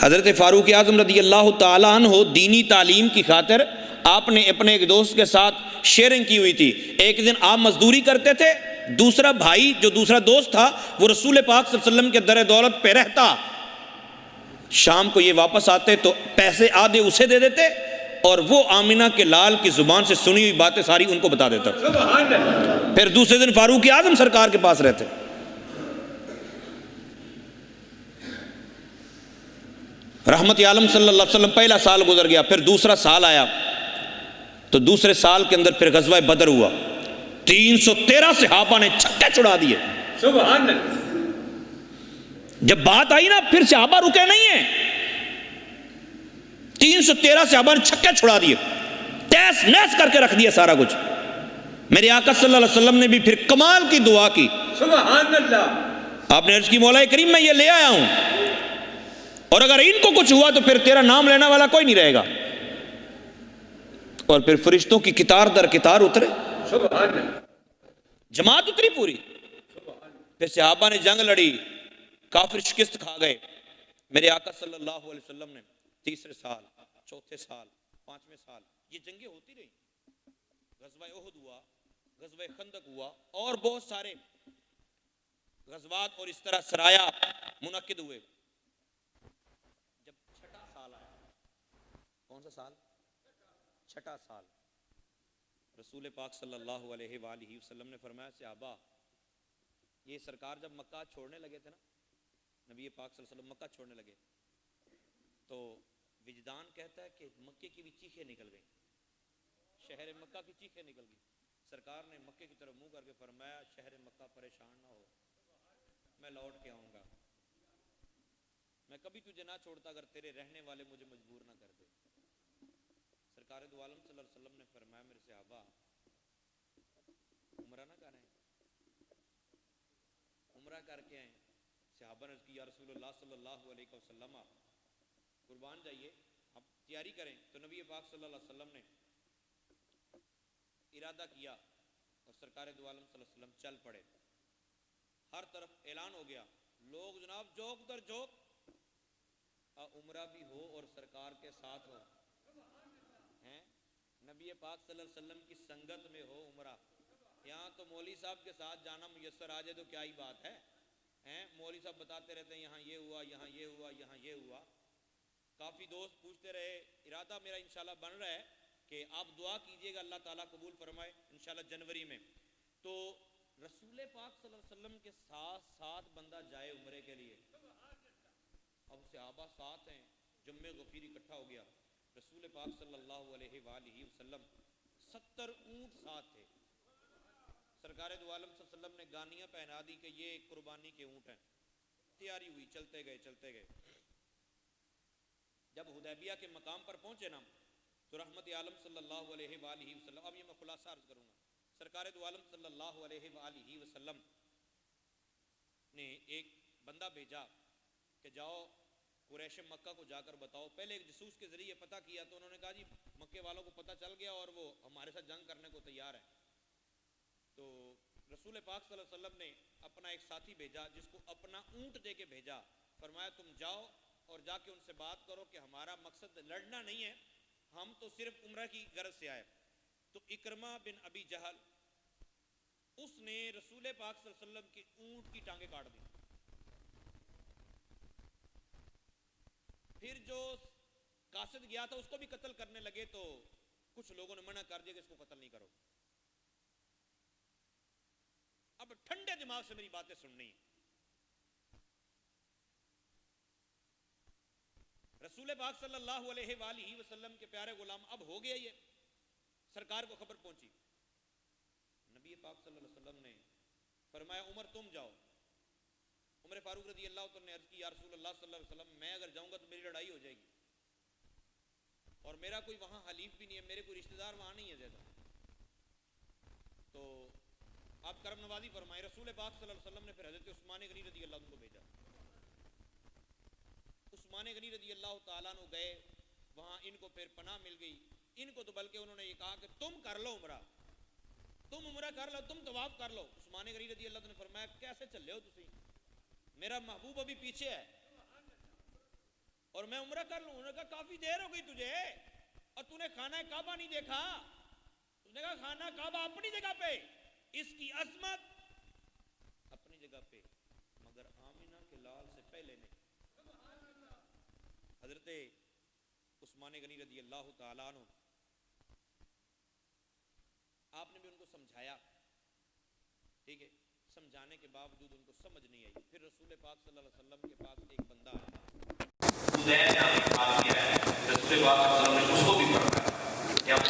حضرت فاروق اعظم رضی اللہ تعالیٰ عنہ دینی تعلیم کی خاطر آپ نے اپنے ایک دوست کے ساتھ شیئرنگ کی ہوئی تھی۔ ایک دن آپ مزدوری کرتے تھے، دوسرا بھائی جو دوسرا دوست تھا وہ رسول پاک صلی اللہ علیہ وسلم کے در دولت پہ رہتا، شام کو یہ واپس آتے تو پیسے آدھے اسے دے دیتے اور وہ آمنہ کے لال کی زبان سے سنی ہوئی باتیں ساری ان کو بتا دیتا، پھر دوسرے دن فاروق اعظم سرکار کے پاس رہتے۔ رحمت عالم صلی اللہ علیہ وسلم پہلا سال گزر گیا، پھر دوسرا سال آیا تو دوسرے سال کے اندر پھر غزوہ بدر ہوا، 313 صحابہ نے چھکے چھڑا دیے۔ سبحان اللہ۔ جب بات آئی نا پھر صحابہ رکے نہیں ہیں، 313 صحابہ نے چھکے چھڑا دیے، تیس نیس کر کے رکھ دیا سارا کچھ۔ میرے آقا صلی اللہ علیہ وسلم نے بھی پھر کمال کی دعا کی، سبحان اللہ۔ آپ نے عرض کی مولا کریم میں یہ لے آیا ہوں، اور اگر ان کو کچھ ہوا تو پھر تیرا نام لینے والا کوئی نہیں رہے گا۔ اور پھر فرشتوں کی کتار در کتار اترے، سبحان اللہ، جماعت اتری پوری، پھر صحابہ نے جنگ لڑی، کافر شکست کھا گئے۔ میرے آقا صلی اللہ علیہ وسلم نے تیسرے سال، چوتھے سال، پانچویں سال یہ جنگیں ہوتی رہی، غزوہ احد ہوا، غزوہ خندق ہوا، اور بہت سارے غزوات اور اس طرح سرایا منعقد ہوئے۔ جب چھٹا سال آیا، کون سا سال؟ چھٹا سال، رسول پاک صلی اللہ علیہ وآلہ وسلم نے فرمایا صحابہ، یہ سرکار جب مکہ چھوڑنے لگے تھے نا، نبی پاک صلی اللہ علیہ وسلم مکہ چھوڑنے لگے تو وجدان کہتا ہے کہ مکے کی بھی چیخیں نکل گئیں، شہر مکہ کی چیخیں نکل گئی۔ سرکار نے مکے کی طرف منہ کر کے فرمایا شہر مکہ پریشان نہ ہو، میں لوٹ کے آؤں گا۔ میں کبھی تجھے نہ چھوڑتا اگر تیرے رہنے والے مجھے مجبور نہ کر دے۔ سرکار دو عالم صلی اللہ علیہ وسلم نے فرمایا میرے صحابہ عمرہ نہ کریں، عمرہ کر کے آئیں۔ صحابہ نے کی یا رسول اللہ صلی اللہ علیہ وسلم قربان جائیے، آپ تیاری کریں۔ تو نبی پاک صلی اللہ علیہ وسلم نے ارادہ کیا اور سرکار دو عالم صلی اللہ علیہ وسلم چل پڑے۔ ہر طرف اعلان ہو گیا، لوگ جناب جوک در جوک، عمرہ بھی ہو اور سرکار کے ساتھ ہو، ہیں نبی پاک صلی اللہ علیہ وسلم کی سنگت میں ہو عمرہ۔ یہاں تو مولوی صاحب کے ساتھ جانا میسر آ جائے تو کیا ہی بات ہے، ہیں مولوی صاحب بتاتے رہتے ہیں یہاں یہ ہوا، یہاں یہ ہوا، یہاں یہ ہوا۔ کافی دوست پوچھتے رہے، ارادہ میرا انشاءاللہ بن رہا ہے کہ آپ دعا کیجئے گا اللہ تعالیٰ قبول فرمائے انشاءاللہ جنوری میں۔ تو رسول پاک صلی اللہ علیہ وسلم کے ساتھ ساتھ بندہ جائے عمرے کے لیے، اب صحابہ ساتھ ہیں، جمع غفیر اکٹھا ہو گیا، رسول پاک صلی اللہ علیہ وآلہ وسلم 70 اونٹ ساتھ تھے۔ سرکار دو عالم صلی اللہ علیہ وسلم نے گانیاں پہنا دی کہ یہ قربانی کے اونٹ ہیں۔ تیاری ہوئی، چلتے گئے چلتے گئے۔ جب حدیبیہ کے مقام پر پہنچے نا تو رحمت عالم صلی اللہ علیہ وآلہ وسلم، اب یہ میں خلاصہ عرض کروں گا، سرکار دو عالم صلی اللہ علیہ وآلہ وسلم نے ایک بندہ بھیجا کہ جاؤ قریش مکہ کو جا کر بتاؤ۔ پہلے ایک جاسوس کے ذریعے پتہ کیا تو انہوں نے کہا جی مکے والوں کو پتہ چل گیا اور وہ ہمارے ساتھ جنگ کرنے کو تیار ہے۔ تو رسول پاک صلی اللہ علیہ وسلم نے اپنا ایک ساتھی بھیجا جس کو اپنا اونٹ دے کے بھیجا، فرمایا تم جاؤ اور جا کے ان سے بات کرو کہ ہمارا مقصد لڑنا نہیں ہے، ہم تو صرف عمرہ کی غرض سے آئے۔ تو اکرمہ بن ابی جہل اس نے رسول پاک صلی اللہ علیہ وسلم کے اونٹ کی ٹانگیں کاٹ دی۔ پھر جو قاصد گیا تھا اس کو بھی قتل کرنے لگے تو کچھ لوگوں نے منع کر دیا کہ اس کو قتل نہیں کرو۔ اب ٹھنڈے دماغ سے میری باتیں سننی، رسول پاک صلی اللہ علیہ وآلہ وسلم کے پیارے غلام اب ہو گیا، یہ سرکار کو خبر پہنچی۔ نبی پاک صلی اللہ علیہ وسلم نے فرمایا عمر تم جاؤ۔ عمر فاروق رضی اللہ عنہ نے عرض کی یا رسول اللہ صلی اللہ علیہ وسلم میں اگر جاؤں گا تو میری لڑائی ہو جائے گی اور میرا کوئی وہاں حلیف بھی نہیں ہے، میرے کوئی رشتہ دار وہاں نہیں ہے زیادہ۔ تو آپ کرم نوازی فرمائے۔ رسول پاک صلی اللہ علیہ وسلم نے پھر حضرت عثمان غنی رضی اللہ عنہ کو بھیجا۔ عثمان غنی رضی اللہ تعالیٰ عنہ گئے وہاں، ان کو پھر پناہ مل گئی۔ ان کو تو بلکہ انہوں نے یہ کہا کہ تم کر لو عمرہ، تم عمرہ کر لو، تم طواف کر لو۔ عثمان غنی رضی اللہ عنہ نے فرمایا کیسے چلے ہو تسی، میرا محبوب ابھی پیچھے ہے اور میں عمرہ کر لوں؟ انہوں نے کہا کافی دیر ہو گئی تجھے اور تو نے خانہ کعبہ نہیں دیکھا۔ اس نے کہا خانہ کعبہ اپنی جگہ پہ، اس کی عظمت اپنی جگہ پہ، مگر آمینہ کے لال سے پہلے نے۔ حضرت عثمان غنی رضی اللہ تعالیٰ عنہ آپ نے بھی ان کو سمجھایا، ٹھیک ہے، سمجھانے کے باوجود ان کو سمجھ نہیں آئی۔ پھر رسول پاک صلی اللہ علیہ وسلم کے پاس ایک بندہ آیا، رسول پاک صلی اللہ علیہ وسلم نے اس کو بھی فرمایا کہ اب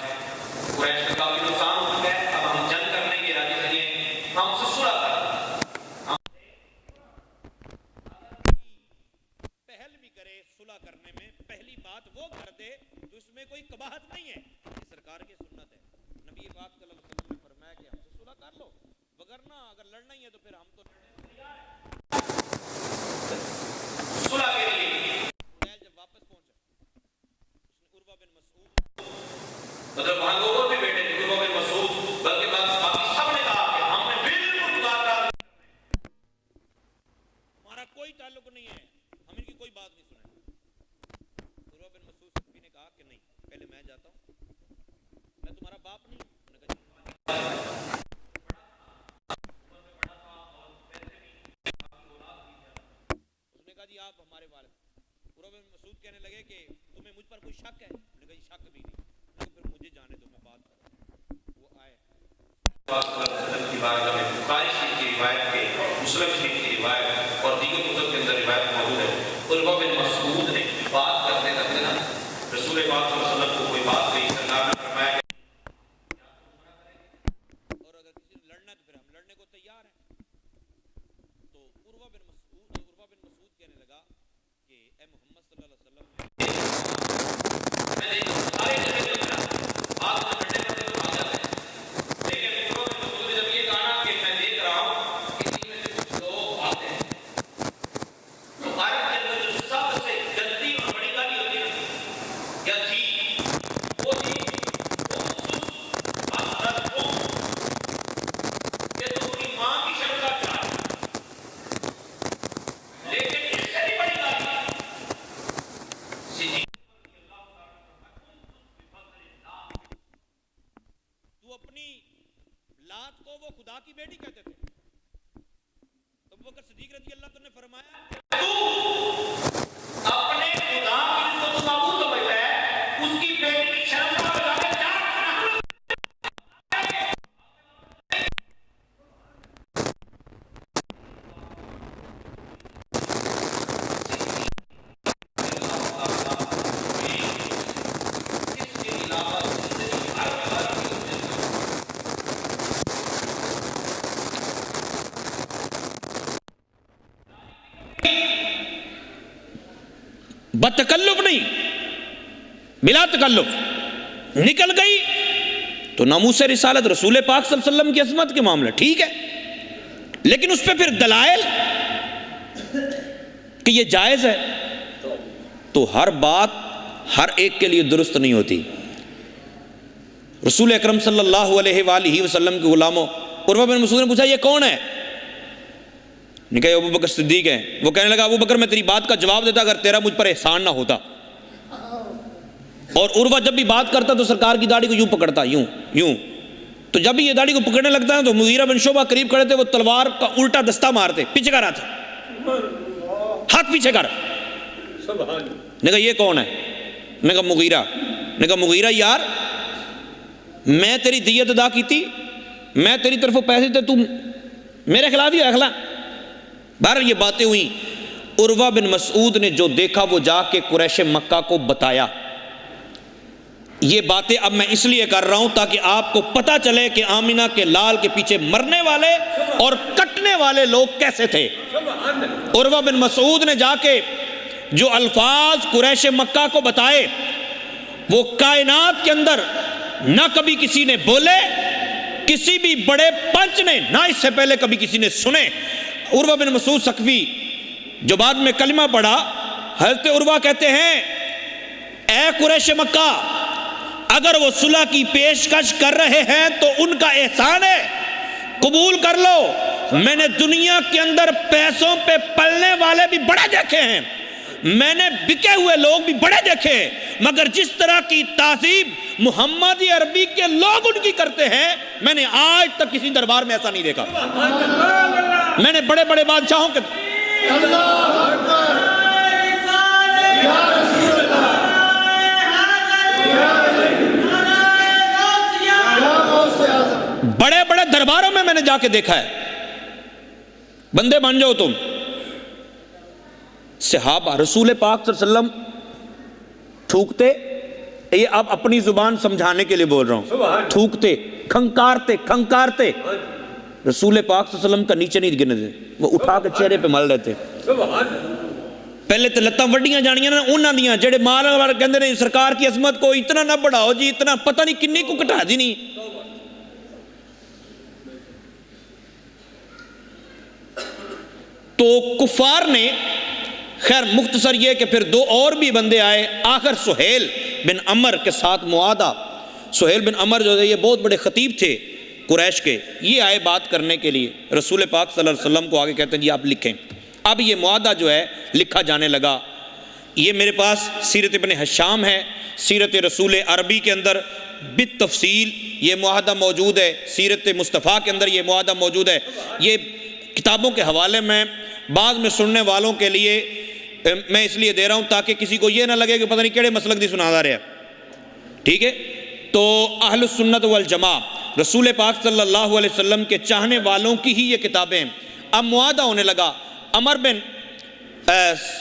قریش کا کافی نقصان ہو چکا ہے، اب ہم جنگ کرنے کے ارادے سے ہیں، ہم سے صلح کریں۔ پہل بھی کرے صلح کرنے میں، پہلی بات وہ کر دے تو اس میں کوئی قباحت نہیں ہے، یہ سرکار کی سنت ہے۔ نبی پاک صلی اللہ علیہ وسلم نے فرمایا کہ ہم سے صلح کر لو، وگرنہ اگر لڑنا ہی ہے تو پھر ہم تو صلح کے لیے۔ جب واپس پہنچا اس نے عروہ بن مسعود، مطلب وہاں دو اور بھی بیٹے تھے، عروہ بن مسعود، بلکہ باقی سب نے کہا کہ ہم نے بالکل مذاکرات ہمارا کوئی تعلق نہیں ہے، ہم ان کی کوئی بات نہیں سنیں۔ عروہ بن مسعود صحابی نے کہا کہ نہیں، پہلے میں جاتا ہوں، میں تمہارا باپ نہیں ہوں۔ جی آپ ہمارے والد۔ عروہ بن مسعود کہنے لگے کہ تمہیں مجھ پر کوئی شک ہے؟ انہوں نے کہا جی شک بھی نہیں، لیکن پھر مجھے جانے دو میں بات کروں۔ وہ آئے پاک صلی اللہ علیہ وسلم کی بارگاہ میں، بخاری شریف کی روایت کے، مسلم شریف کی روایت اور دیگر کتب کے اندر روایت موجود ہے۔ عروہ بن مسعود نے بات کرتے کرتے نا رسول پاک صلی اللہ علیہ وسلم کو کوئی بات کہی، سرکار نے فرمایا اور اگر کسی نے لڑنا تو پھر ہم لڑنے کو تیار ہیں۔ تو عروہ بن مسعود کہنے لگا کہ لات کو وہ خدا کی بیٹی کہتے تھے. تو ابو بکر صدیق رضی اللہ عنہ نے فرمایا تو اپنے خدا کو معبود سمجھتا ہے, اس کی بیٹی کی شرم کو لگا کے بتکلف نہیں, بلا تکلف نکل گئی تو ناموس رسالت رسول پاک صلی اللہ علیہ وسلم کی عظمت کے معاملہ ٹھیک ہے, لیکن اس پہ پھر دلائل کہ یہ جائز ہے تو ہر بات ہر ایک کے لیے درست نہیں ہوتی. رسول اکرم صلی اللہ علیہ وآلہ وسلم کے غلاموں عروہ بن مسعود نے پوچھا یہ کون ہے؟ نے کہا ابو بکر صدیق ہے. وہ کہنے لگا ابو بکر میں تیری بات کا جواب دیتا اگر تیرا مجھ پر احسان نہ ہوتا. اور عروہ جب بھی بات کرتا تو سرکار کی داڑھی کو یوں پکڑتا, یوں یوں. تو جب بھی یہ داڑھی کو پکڑنے لگتا ہے تو مغیرہ بن شعبہ قریب کھڑے تھے, وہ تلوار کا الٹا دستہ مارتے, پیچھے کر آتے, ہاتھ پیچھے کر. نے کہا یہ کون ہے؟ نے کہا مغیرہ. نے کہا مغیرہ یار میں تیری دیت ادا کی تھی, میں تیری طرف پیسے تھے, تم میرے خلاف ہی اخلا. بہرحال یہ باتیں ہوئیں. عروہ بن مسعود نے جو دیکھا وہ جا کے قریش مکہ کو بتایا. یہ باتیں اب میں اس لیے کر رہا ہوں تاکہ آپ کو پتہ چلے کہ آمینہ کے لال کے پیچھے مرنے والے اور کٹنے والے لوگ کیسے تھے. عروہ بن مسعود نے جا کے جو الفاظ قریش مکہ کو بتائے وہ کائنات کے اندر نہ کبھی کسی نے بولے, کسی بھی بڑے پنچ نے نہ اس سے پہلے کبھی کسی نے سنے. عروہ بن مسعود ثقفی جو بعد میں کلمہ پڑھا, حضرت عروہ کہتے ہیں اے قریش مکہ اگر وہ صلح کی پیشکش کر رہے ہیں تو ان کا احسان ہے, قبول کر لو. میں نے دنیا کے اندر پیسوں پہ پلنے والے بھی بڑے دیکھے ہیں, میں نے بکے ہوئے لوگ بھی بڑے دیکھے ہیں, مگر جس طرح کی تعظیم محمدی عربی کے لوگ ان کی کرتے ہیں میں نے آج تک کسی دربار میں ایسا نہیں دیکھا. میں نے بڑے بڑے بادشاہوں کے بڑے بڑے درباروں میں نے جا کے دیکھا ہے. بندے بن جاؤ تم. صحابہ رسول پاک صلی اللہ علیہ وسلم تھوکتے, یہ اب اپنی زبان سمجھانے کے لیے بول رہا ہوں, تھوکتے, کھنکارتے رسول پاک صلی اللہ علیہ وسلم کا نیچے نہیں گرنے دیتے, وہ اٹھا کے چہرے پہ مل لیتے. پہلے تو لتاں وڈیاں جانیاں نا انہاں دیاں جڑے مال والے کہندے نے سرکار کی عظمت کو اتنا نہ بڑھاؤ جی, اتنا پتہ نہیں کنی کو کٹا دی نہیں. تو کفار نے خیر مختصر یہ کہ پھر دو اور بھی بندے آئے, آخر سہیل بن عمر کے ساتھ معاہدہ. سہیل بن عمر جو ہے یہ بہت بڑے خطیب تھے قریش کے, یہ آئے بات کرنے کے لیے. رسول پاک صلی اللہ علیہ وسلم کو آگے کہتے ہیں جی آپ لکھیں. اب یہ معاہدہ جو ہے لکھا جانے لگا. یہ میرے پاس سیرت ابن ہشام ہے, سیرت رسول عربی کے اندر بالتفصیل یہ معاہدہ موجود ہے, سیرت مصطفیٰ کے اندر یہ معاہدہ موجود ہے. یہ کتابوں کے حوالے میں بعض میں سننے والوں کے لیے میں اس لیے دے رہا ہوں تاکہ کسی کو یہ نہ لگے کہ پتہ نہیں کیڑے مسلک دی سنا رہے ہیں. ٹھیک ہے, تو اہل السنت والجماع رسول پاک صلی اللہ علیہ وسلم کے چاہنے والوں کی ہی یہ کتابیں. اب معاہدہ ہونے لگا.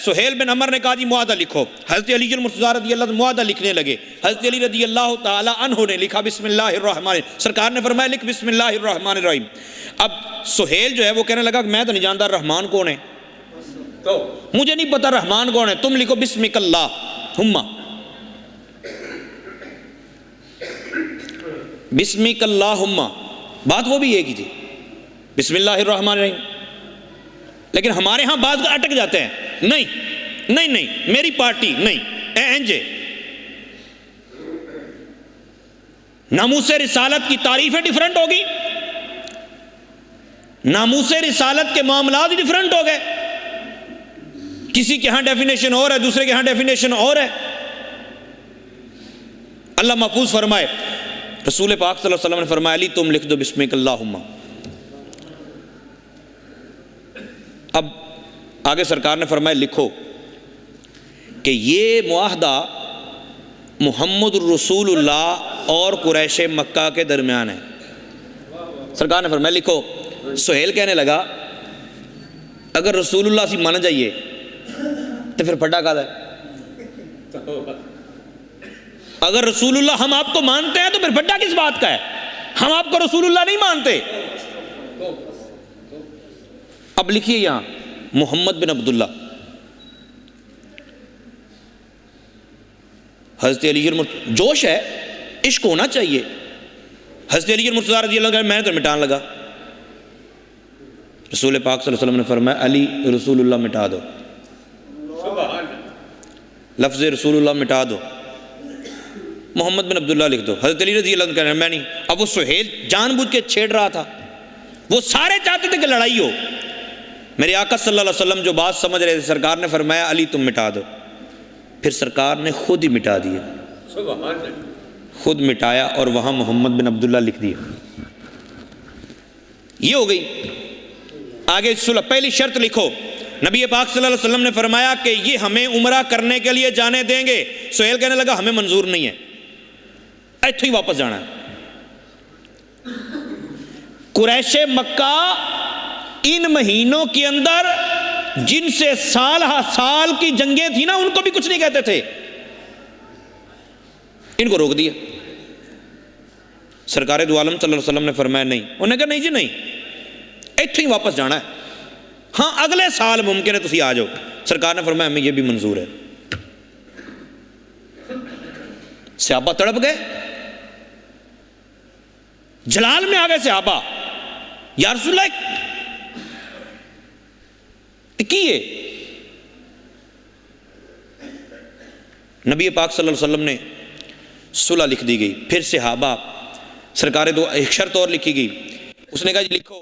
سہیل بن عمر نے کہا جی معاہدہ لکھو. حضرت علی المرتضیٰ رضی اللہ عنہ معاہدہ لکھنے لگے. حضرت علی رضی اللہ تعالی عنہ نے لکھا بسم اللہ الرحمن الرحیم. سرکار نے فرمایا لکھ بسم اللہ الرحمن الرحیم. اب سہیل جو ہے وہ کہنے لگا کہ میں تو نہیں جانتا رحمان کون ہے, مجھے نہیں پتا رحمان کون ہے, تم لکھو بسمک اللہم. بسمک اللہم بات وہ بھی ایک ہی تھی, بسم اللہ الرحمن الرحیم. لیکن ہمارے ہاں بعض اٹک جاتے ہیں, نہیں میری پارٹی نہیں, اینجے ناموس رسالت کی تعریفیں ڈیفرنٹ ہوگی، ناموس رسالت کے معاملات ڈیفرنٹ ہو گئے، کسی کے ہاں ڈیفینیشن اور ہے، دوسرے کے ہاں ڈیفینیشن اور ہے۔ اللہ محفوظ فرمائے، رسول پاک صلی اللہ علیہ وسلم نے فرمایا علی تم لکھ دو بسمک اللہم۔ اب آگے سرکار نے فرمایا لکھو کہ یہ معاہدہ محمد الرسول اللہ اور قریش مکہ کے درمیان ہے۔ سرکار نے فرمایا لکھو۔ سہیل کہنے لگا اگر رسول اللہ سے مانا جائیے تو پھر پھڈا کھا ہے، اگر رسول اللہ ہم آپ کو مانتے ہیں تو پھر پھڈا کس بات کا ہے؟ ہم آپ کو رسول اللہ نہیں مانتے۔ اب لکھیے یہاں محمد بن عبداللہ، حضرت علی جوش ہے، عشق ہونا چاہیے۔ حضرت علی مرتضیٰ رضی اللہ عنہ میں تو مٹان لگا، رسول پاک صلی اللہ علیہ وسلم نے فرمایا علی رسول اللہ مٹا دو، لفظ رسول اللہ مٹا دو، محمد بن عبداللہ لکھ دو۔ حضرت علی رضی اللہ عنہ کہہ رہے ہیں میں نہیں۔ اب وہ سہیل جان بوجھ کے چھیڑ رہا تھا، وہ سارے چاہتے تھے کہ لڑائی ہو۔ میرے آقا صلی اللہ علیہ وسلم جو بات سمجھ رہے تھے، سرکار نے فرمایا علی تم مٹا دو، پھر سرکار نے خود ہی مٹا دیا، خود مٹایا اور وہاں محمد بن عبداللہ لکھ دیا۔ یہ ہو گئی۔ آگے صلح، پہلی شرط لکھو، نبی پاک صلی اللہ علیہ وسلم نے فرمایا کہ یہ ہمیں عمرہ کرنے کے لیے جانے دیں گے۔ سہیل کہنے لگا ہمیں منظور نہیں ہے، ایتھے ہی واپس جانا ہے۔ قریش مکہ ان مہینوں کے اندر جن سے سال ہا سال کی جنگیں تھیں نا، ان کو بھی کچھ نہیں کہتے تھے، ان کو روک دیا۔ سرکار دو عالم صلی اللہ علیہ وسلم نے فرمایا نہیں، انہوں نے کہا نہیں جی نہیں، ایتھے ہی واپس جانا ہے، ہاں اگلے سال ممکن ہے تسی آ جاؤ۔ سرکار نے فرمایا ہمیں یہ بھی منظور ہے۔ صحابہ تڑپ گئے، جلال میں آ گئے صحابہ، یا رسول اللہ کیے۔ نبی پاک صلی اللہ علیہ وسلم نے صلح لکھ دی گئی۔ پھر صحابہ، سرکار دو ایک شرط اور لکھی گئی، اس نے کہا جی لکھو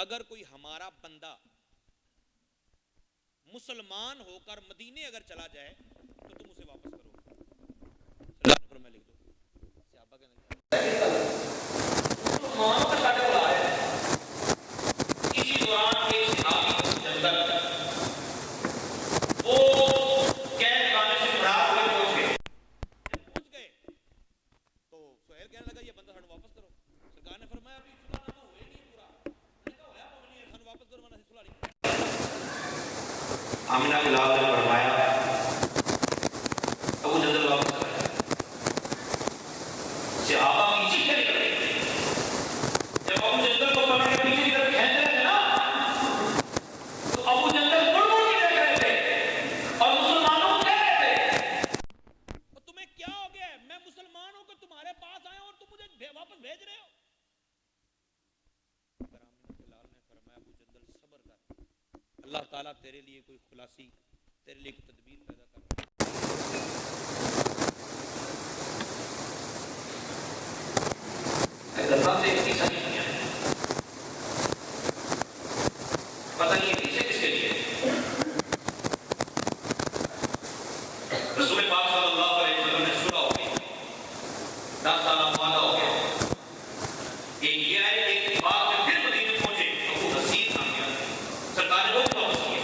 اگر کوئی ہمارا بندہ مسلمان ہو کر مدینے اگر چلا جائے تو تم اسے واپس کرو۔ سرکار میں لکھ دو۔ صحابہ کہنے اسی دوران ایک صحابی وہ قید خانے سے فرار ہوئے پہنچ گئے تو سہیل کہنے لگا یہ بندہ ہم واپس کرو۔ سرکار نے فرمایا ابھی صلح نامہ ہوئے نہیں پورا، میں نے کہا ہویا نہیں، ہم واپس کرو ورنہ صلح نہیں۔ آمنہ بلال نے فرمایا ابو جندل واپس کرے، صحابہ پیچھے چلے گئے، جب ابو جندل کو پکڑ کے پیچھے کی طرف کھینچ رہے تھے نا تو ابو جندل مڑ مڑ کے دیکھ رہے تھے اور مسلمانوں کو کہہ رہے تھے تمہیں کیا ہو گیا ہے، میں مسلمان ہوں کہ تمہارے پاس آیا اور تم مجھے واپس بھیج رہے ہو۔ بلال نے فرمایا ابو جندل صبر کر، اللہ تعالیٰ تیرے لیے کوئی خلاصی، تیرے لیے کوئی تدبیر پیدا کر۔ حیدرآباد سے ایک قصہ نہیں ہے، پتہ نہیں ہے پیچھے کس کے لیے۔ رسول پاک صلی اللہ علیہ وسلم نے صلح ہو گئی، 10 سالہ معاہدہ ہو گیا۔ ایک یہ ہے ایک بات میں پھر مدینے پہنچے، ابو حسین آ گیا، سرکار نے وہ بھی واپس کیا،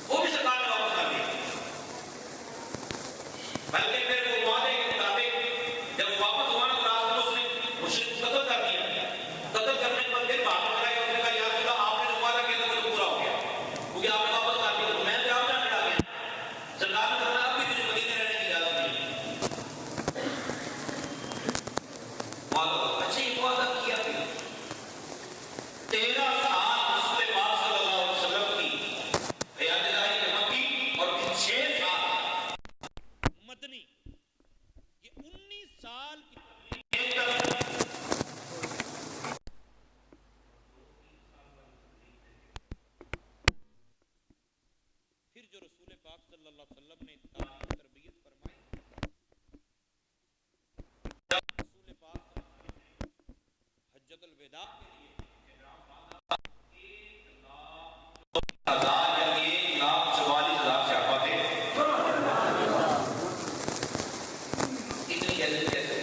وہ بھی سرکار نے واپس کر دیا، بلکہ پھر وہ معاہدے کے مطابق جب واپس ہوا نا تو راستے میں اس نے مشرک قتل کر دیا، قتل کرنے کے بعد پھر بات کرا کہ اس نے کہا یا رسول اللہ آپ نے جو وعدہ کیا تھا وہ تو پورا ہو گیا کیونکہ آپ نے واپس کر دیا، تو میں تو آپ جان چڑھا گیا۔ سرکار نے فرمایا اب بھی تجھے مدینے رہنے کی اجازت نہیں۔ اچھا یہ وعدہ کیا پھر 13 سال رسول پاک صلی اللہ علیہ وسلم کی حیات ظاہری کے مکی اور 6 سال مدنی، یہ 19 سال کی پھر جو رسول پاک صلی اللہ علیہ وسلم نے تربیت فرمائی، کیسے کیسے.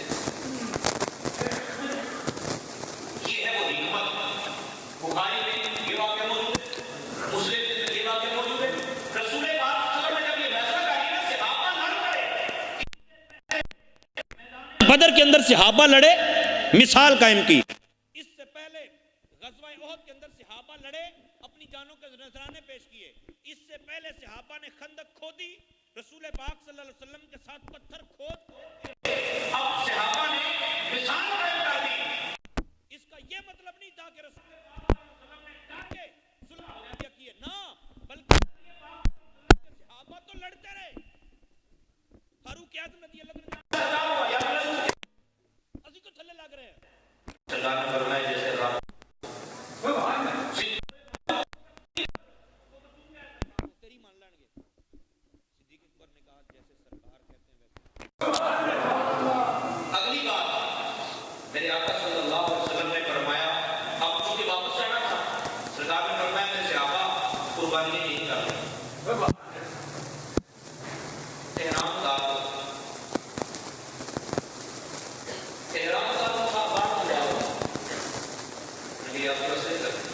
یہ ہے وہ حکمت. بخاری میں یہ واقعہ موجود ہے, مسلم کے اندر یہ واقعہ موجود ہے. رسول پاک صلی اللہ علیہ وسلم نے جب یہ فیصلہ کیا نا صحابہ لڑ پڑے, بدر کے اندر صحابہ لڑے, مثال قائم کی. اس سے پہلے غزوہ احد کے اندر صحابہ لڑے, اپنی جانوں کے نذرانے پیش کیے. اس سے پہلے صحابہ نے خندق کھودی, رسول پاک صلی اللہ علیہ وسلم کے ساتھ پتھر کھود. اب صحابہ نے مثال قائم کر دی. اس کا یہ مطلب نہیں تھا کہ رسول پاک صلی اللہ علیہ وسلم نے ڈانٹے صلح حدیبیہ کیے, نہ, بلکہ صحابہ تو لڑتے رہے. فاروق اعظم رضی اللہ عنہ اسی کو تھلے لگ رہے ہیں. سرکار نے فرمایا جیسے رات تیری مان لیں گے. صدیق اکبر نے کہا جیسے سرکار کہتے ہیں ویسے. اگلی بات میرے آقا صلی اللہ علیہ وسلم نے فرمایا, اب چونکہ واپس جانا تھا, سرکار نے فرمایا میرے صحابہ قربانی نہیں کر رہے, احرام اتار دو. احرام اتار دو, آپ بات ہو جاؤ. نبی آپ کو صحیح کرتے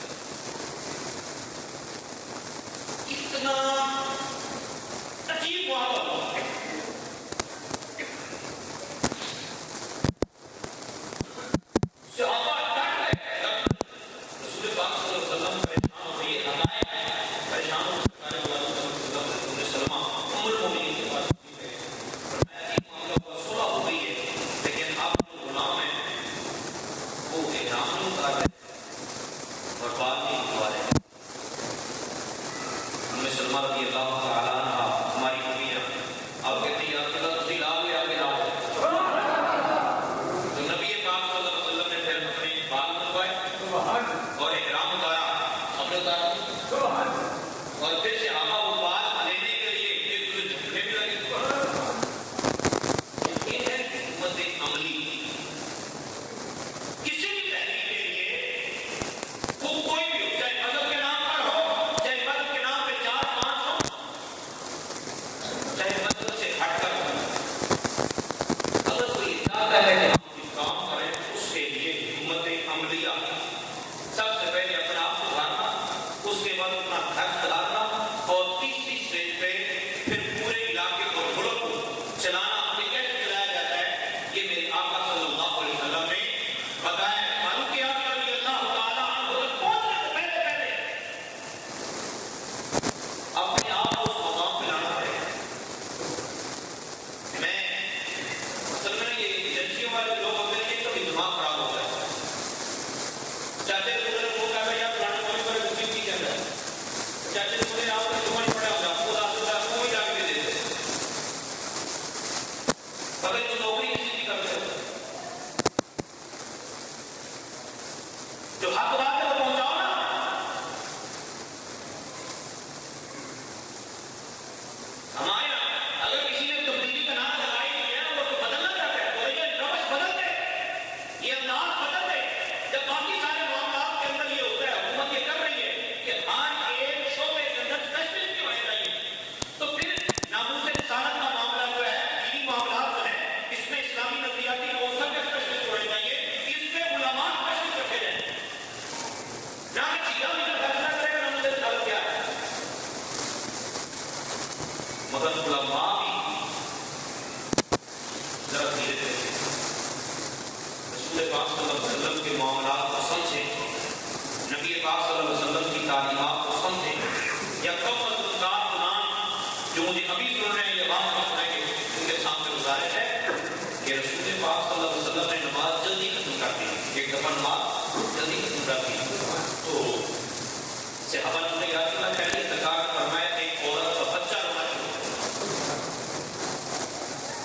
اتنا عجیب واقعہ. صحابہ ڈٹ گئے. رسول پاک صلی اللہ علیہ وسلم پریشان ہو گئے, پریشان ہو سرکار سلمہ ام المؤمنین کے پاس گئے. معاملہ ہوا, صلح ہو گئی ہے, لیکن آپ جو غلام ہیں وہ احرام نہیں اتار رہے اور بات نہیں اتوا رہے. ام سلمہ رضی اللہ تعالیٰ عنہ ہماری بیوی ہیں, آپ کہتے ہیں یا رسول اللہ تسی لاؤ یا آگے لاؤ. تو نبی پاک صلی اللہ علیہ وسلم نے پھر اپنے بال منڈوائے اور احرام اتارا, اپنے اتارا, اور پھر صحابہ وہ بال لینے کے لیے ایک دوسرے جھکنے بھی لگے. یہ ہے حکمت عملی. کسی بھی تحریک کے لیے وہ کوئی بھی ہو, چاہے مذہب کے نام پر ہو, چاہے مذہب کے نام پہ 4-5 ہو, چاہے مذہب سے ہٹ کر ہو, اگر کوئی ارادہ ہے کہ ہم کام کریں اس کے لیے حکمت عملیہ سب سے پہلے اپنے آپ کو ڈھالنا, اس کے بعد اپنا گھر سدھارنا, اور تیسری اسٹیج پہ پھر پورے علاقے کو ملک کو چلانا. یہ کیسے چلایا جاتا ہے یہ میرے آقا صلی اللہ علیہ وسلم نے بتایا. فاروق اعظم رضی اللہ تعالیٰ عنہ تک پہنچنے سے پہلے اپنے آپ کو اس مقام پہ لانا پڑے گا. میں اصل میں یہ ایجنسیوں والے لوگ ہوتے ہیں, کبھی دماغ خراب ہوتا ہے, چاہتے ہیں وہ کہہ رہے ہیں پرانے مولی پر مسلم کی کہہ رہا ہے, چاہتے ہیں مجھے آپ کو دماغ پڑا ہوگا, آپ کو کوئی جا کے دے دیتے. اگر تو نوکری کسی کی کرتے ہو جو حق بات ہے وہ پہنچاؤ نا. ہمارے اگر کسی نے تبدیلی کا نام لگائی ہے وہ تو بدلنا چاہتا ہے, تو یہ روش بدل دے, یہ انداز بدل دے. جب باقی سارے معاملات کے اندر یہ ہوتا ہے, حکومت یہ کر رہی ہے کہ ہر ایک شعبے کے اندر اسپیشلسٹ ہونے چاہیے, تو پھر ناموس رسالت کا معاملہ جو ہے, دینی معاملات جو ہے, اس میں اسلامی نظریاتی وہ سب کے اسپیشلسٹ ہونے چاہیے. اس میں علماء اسپیشلسٹ رکھے جائیں. نہ کہ چیزہ بھی جو فیصلہ کرے گا ناموس رسالت کیا ہے, مگر علماء بھی ذرا دھیرے دھیرے رسول پاک صلی اللہ علیہ وسلم کے معاملات کو سمجھیں, نبی پاک صلی اللہ علیہ وسلم کی تعلیمات کو سمجھیں. یا کم از کم کارکنان جو مجھے ابھی سن رہے ہیں یا بعد میں سنیں گے, ان کے سامنے گزارش ہے کہ رسول پاک صلی اللہ علیہ وسلم نے نماز جلدی ختم کر دی, ایک دفعہ نماز جلدی ختم کر دی. تو صحابہ نے یا رسول اللہ کہہ سرکار نے فرمایا ایک عورت کا بچہ رونا شروع ہو.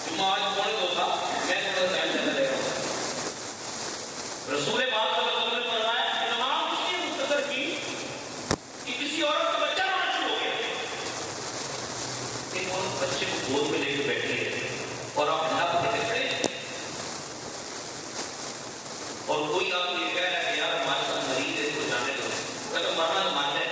جمعہ آج پڑھ دو تھا, میں تھوڑا ٹائم چلا لے رہا ہوں. رسول پاک صلی اللہ علیہ وسلم نے فرمایا نماز اس لیے مختصر کی کہ کسی عورت کا بچہ رونا شروع ہو گیا. ایک عورت بچے کو گود میں لے کے بیٹھی ہے اور آپ نہ پکڑ کے کھڑے ہیں, اور کوئی آپ کو یہ کہہ رہا ہے کہ یار ہمارے ساتھ مریض ہے, اس کو جانے دو, اگر مرنا تو مان جائے.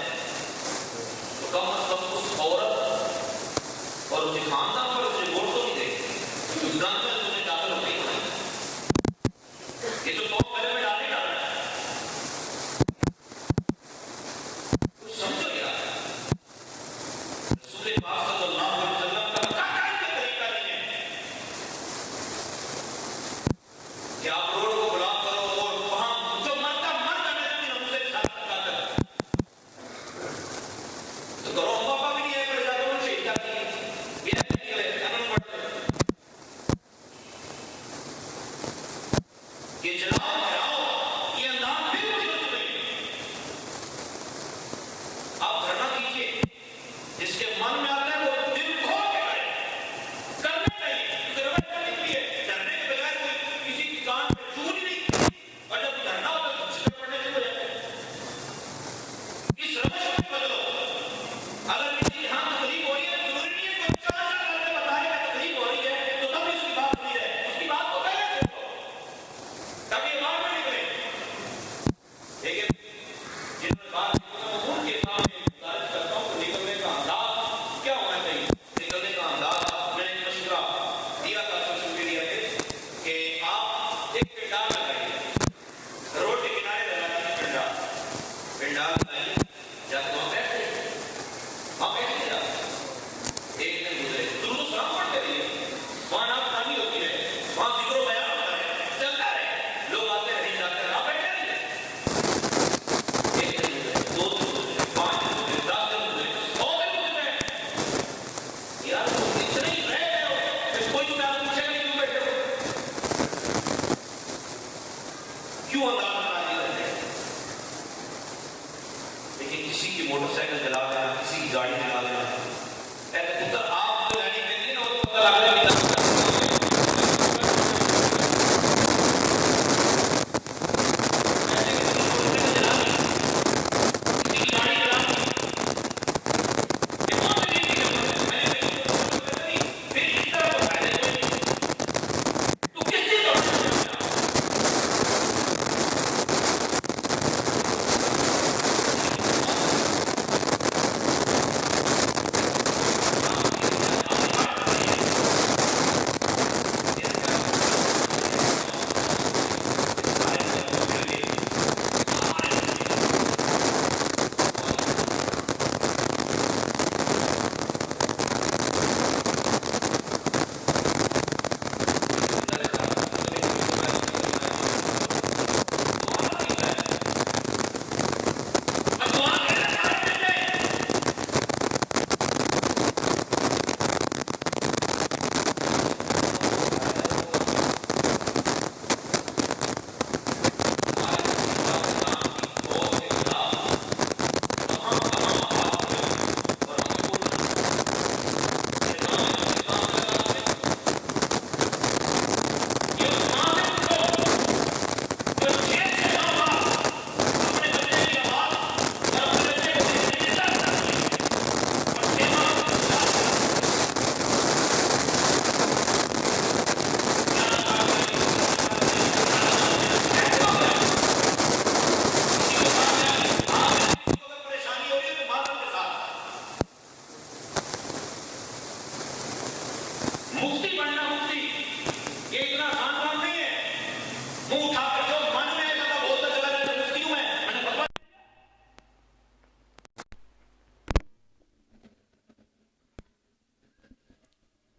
کہ جلاؤ گھراؤ، یہ انداز بھی مجھے نہیں۔ آپ دھرنا کیجیے، جس کے من میں آتا ہے وہ دل کھول کے کرے، کرنے نہیں روایت کرنے کے لیے ڈرنے کے بغیر کوئی کسی کی کان پہ چور ہی نہیں، اور جب دھرنا ہوتا ہے تو چھٹے پڑنے سے ہو جاتے ہیں۔ اس روش کو بدلو۔ اگر کسی کی ہاں تکلیف ہو رہی ہے، ضروری نہیں ہے کوئی چار چار کر کے بتائے کہ تکلیف ہو رہی ہے تو تب اس کی بات سنی ہے، اس کی بات کو پہلے دیکھو تاکہ یہ بات نہ نکلے۔ لیکن جن میں بات ان کے سامنے گزارش کرتا ہوں کہ نکلنے کا انداز کیا ہونا چاہیے۔ نکلنے کا انداز میں نے ایک مشورہ دیا تھا سوشل میڈیا پہ کہ آپ ایک پنڈال لگائیے، روڈ کے کنارے لگائیے پنڈال لگائیے، جب وہاں بیٹھے جا ایک دن گزرے درود و سلام پڑھتے رہیے، وہاں نعت خوانی ہوتی ہے، وہاں ذکر و بیان ہوتا ہے، چلتا رہے، لوگ آتے رہیں جاتے رہے، آپ بیٹھے رہیے۔ ایک دن گزرے، دو دن گزرے، 5 دن گزرے، 10 دن گزرے، 100 دن گزرے، یار تم اتنے ہی رہ گئے ہو کہ کوئی تمہیں آپ پوچھے نہیں کیوں بیٹھے ہو، کیوں انداز ناراضی کرتے ہیں۔ لیکن کسی کی موٹر سائیکل چلا دینا، کسی کی گاڑی چلا دینا، ایسے پتر آپ کو رہنے کے لیے نا وہ پتہ لگ رہا ہے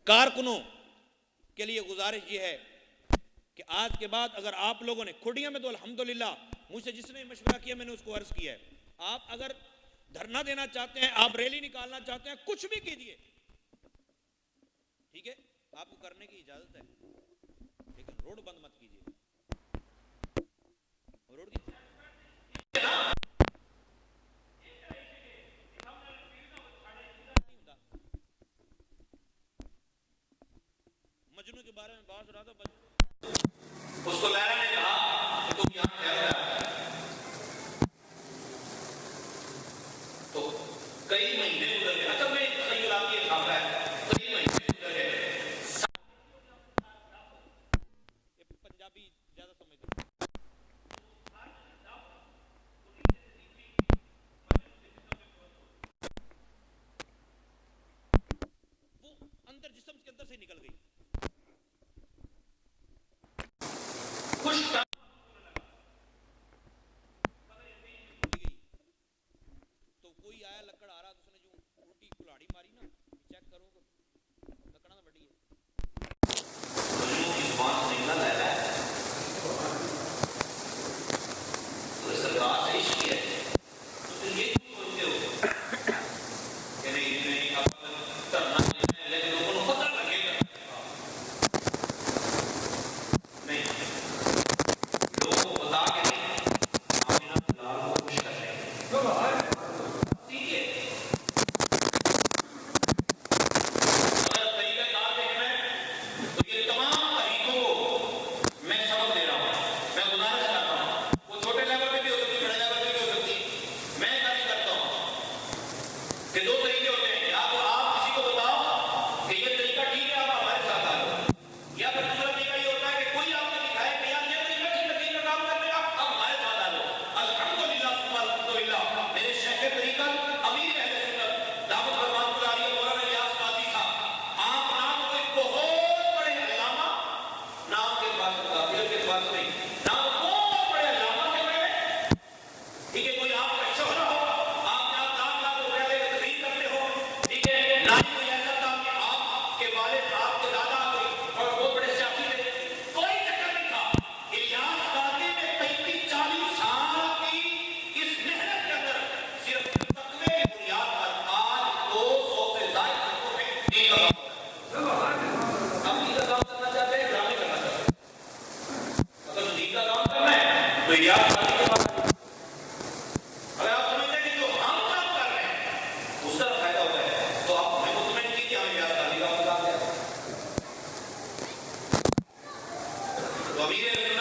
کارکنوں کے لیے گزارش یہ ہے کہ آج کے بعد اگر آپ لوگوں نے کھڑیاں میں تو الحمدللہ مجھ سے جس نے مشورہ کیا میں نے اس کو عرض کیا ہے، آپ اگر دھرنا دینا چاہتے ہیں، آپ ریلی نکالنا چاہتے ہیں، کچھ بھی کیجئے، ٹھیک ہے، آپ کو کرنے کی اجازت ہے، لیکن روڈ بند مت کیجئے۔ روڈ کی مجنوں کے بارے میں بات رہا تھا، اس کو لیلا نے کہا کہ تم یہاں ٹھہر جا، تو کئی مہینے گزر گئے، اچھا میں تخیلات یہ کھا رہا ہے، کئی مہینے گزر گئے، یہ پنجابی زیادہ سمجھتے ہیں، وہ اندر جسم کے اندر سے نکل گئی، خوش تو کوئی آیا لکڑ آ رہا تو اس نے جو الٹی کلاڑی ماری نا، چیک کرو لکڑا نہ بڑی ہے، زبان سے نکلا لیلا ہے تو سرکار سے عشق ہے، تو پھر یہ کیوں سوچتے ہو کہ نہیں اب کرنا ہے لیکن لوگوں کو پتہ لگے گا، نہیں میری آپ اگر آپ سمجھتے ہیں کہ جو ہم کام کر رہے ہیں اس کا فائدہ ہوتا ہے تو آپ ہمیں مطمئن کیجیے ہمیں ریاض کا مقام ہے. تو امیر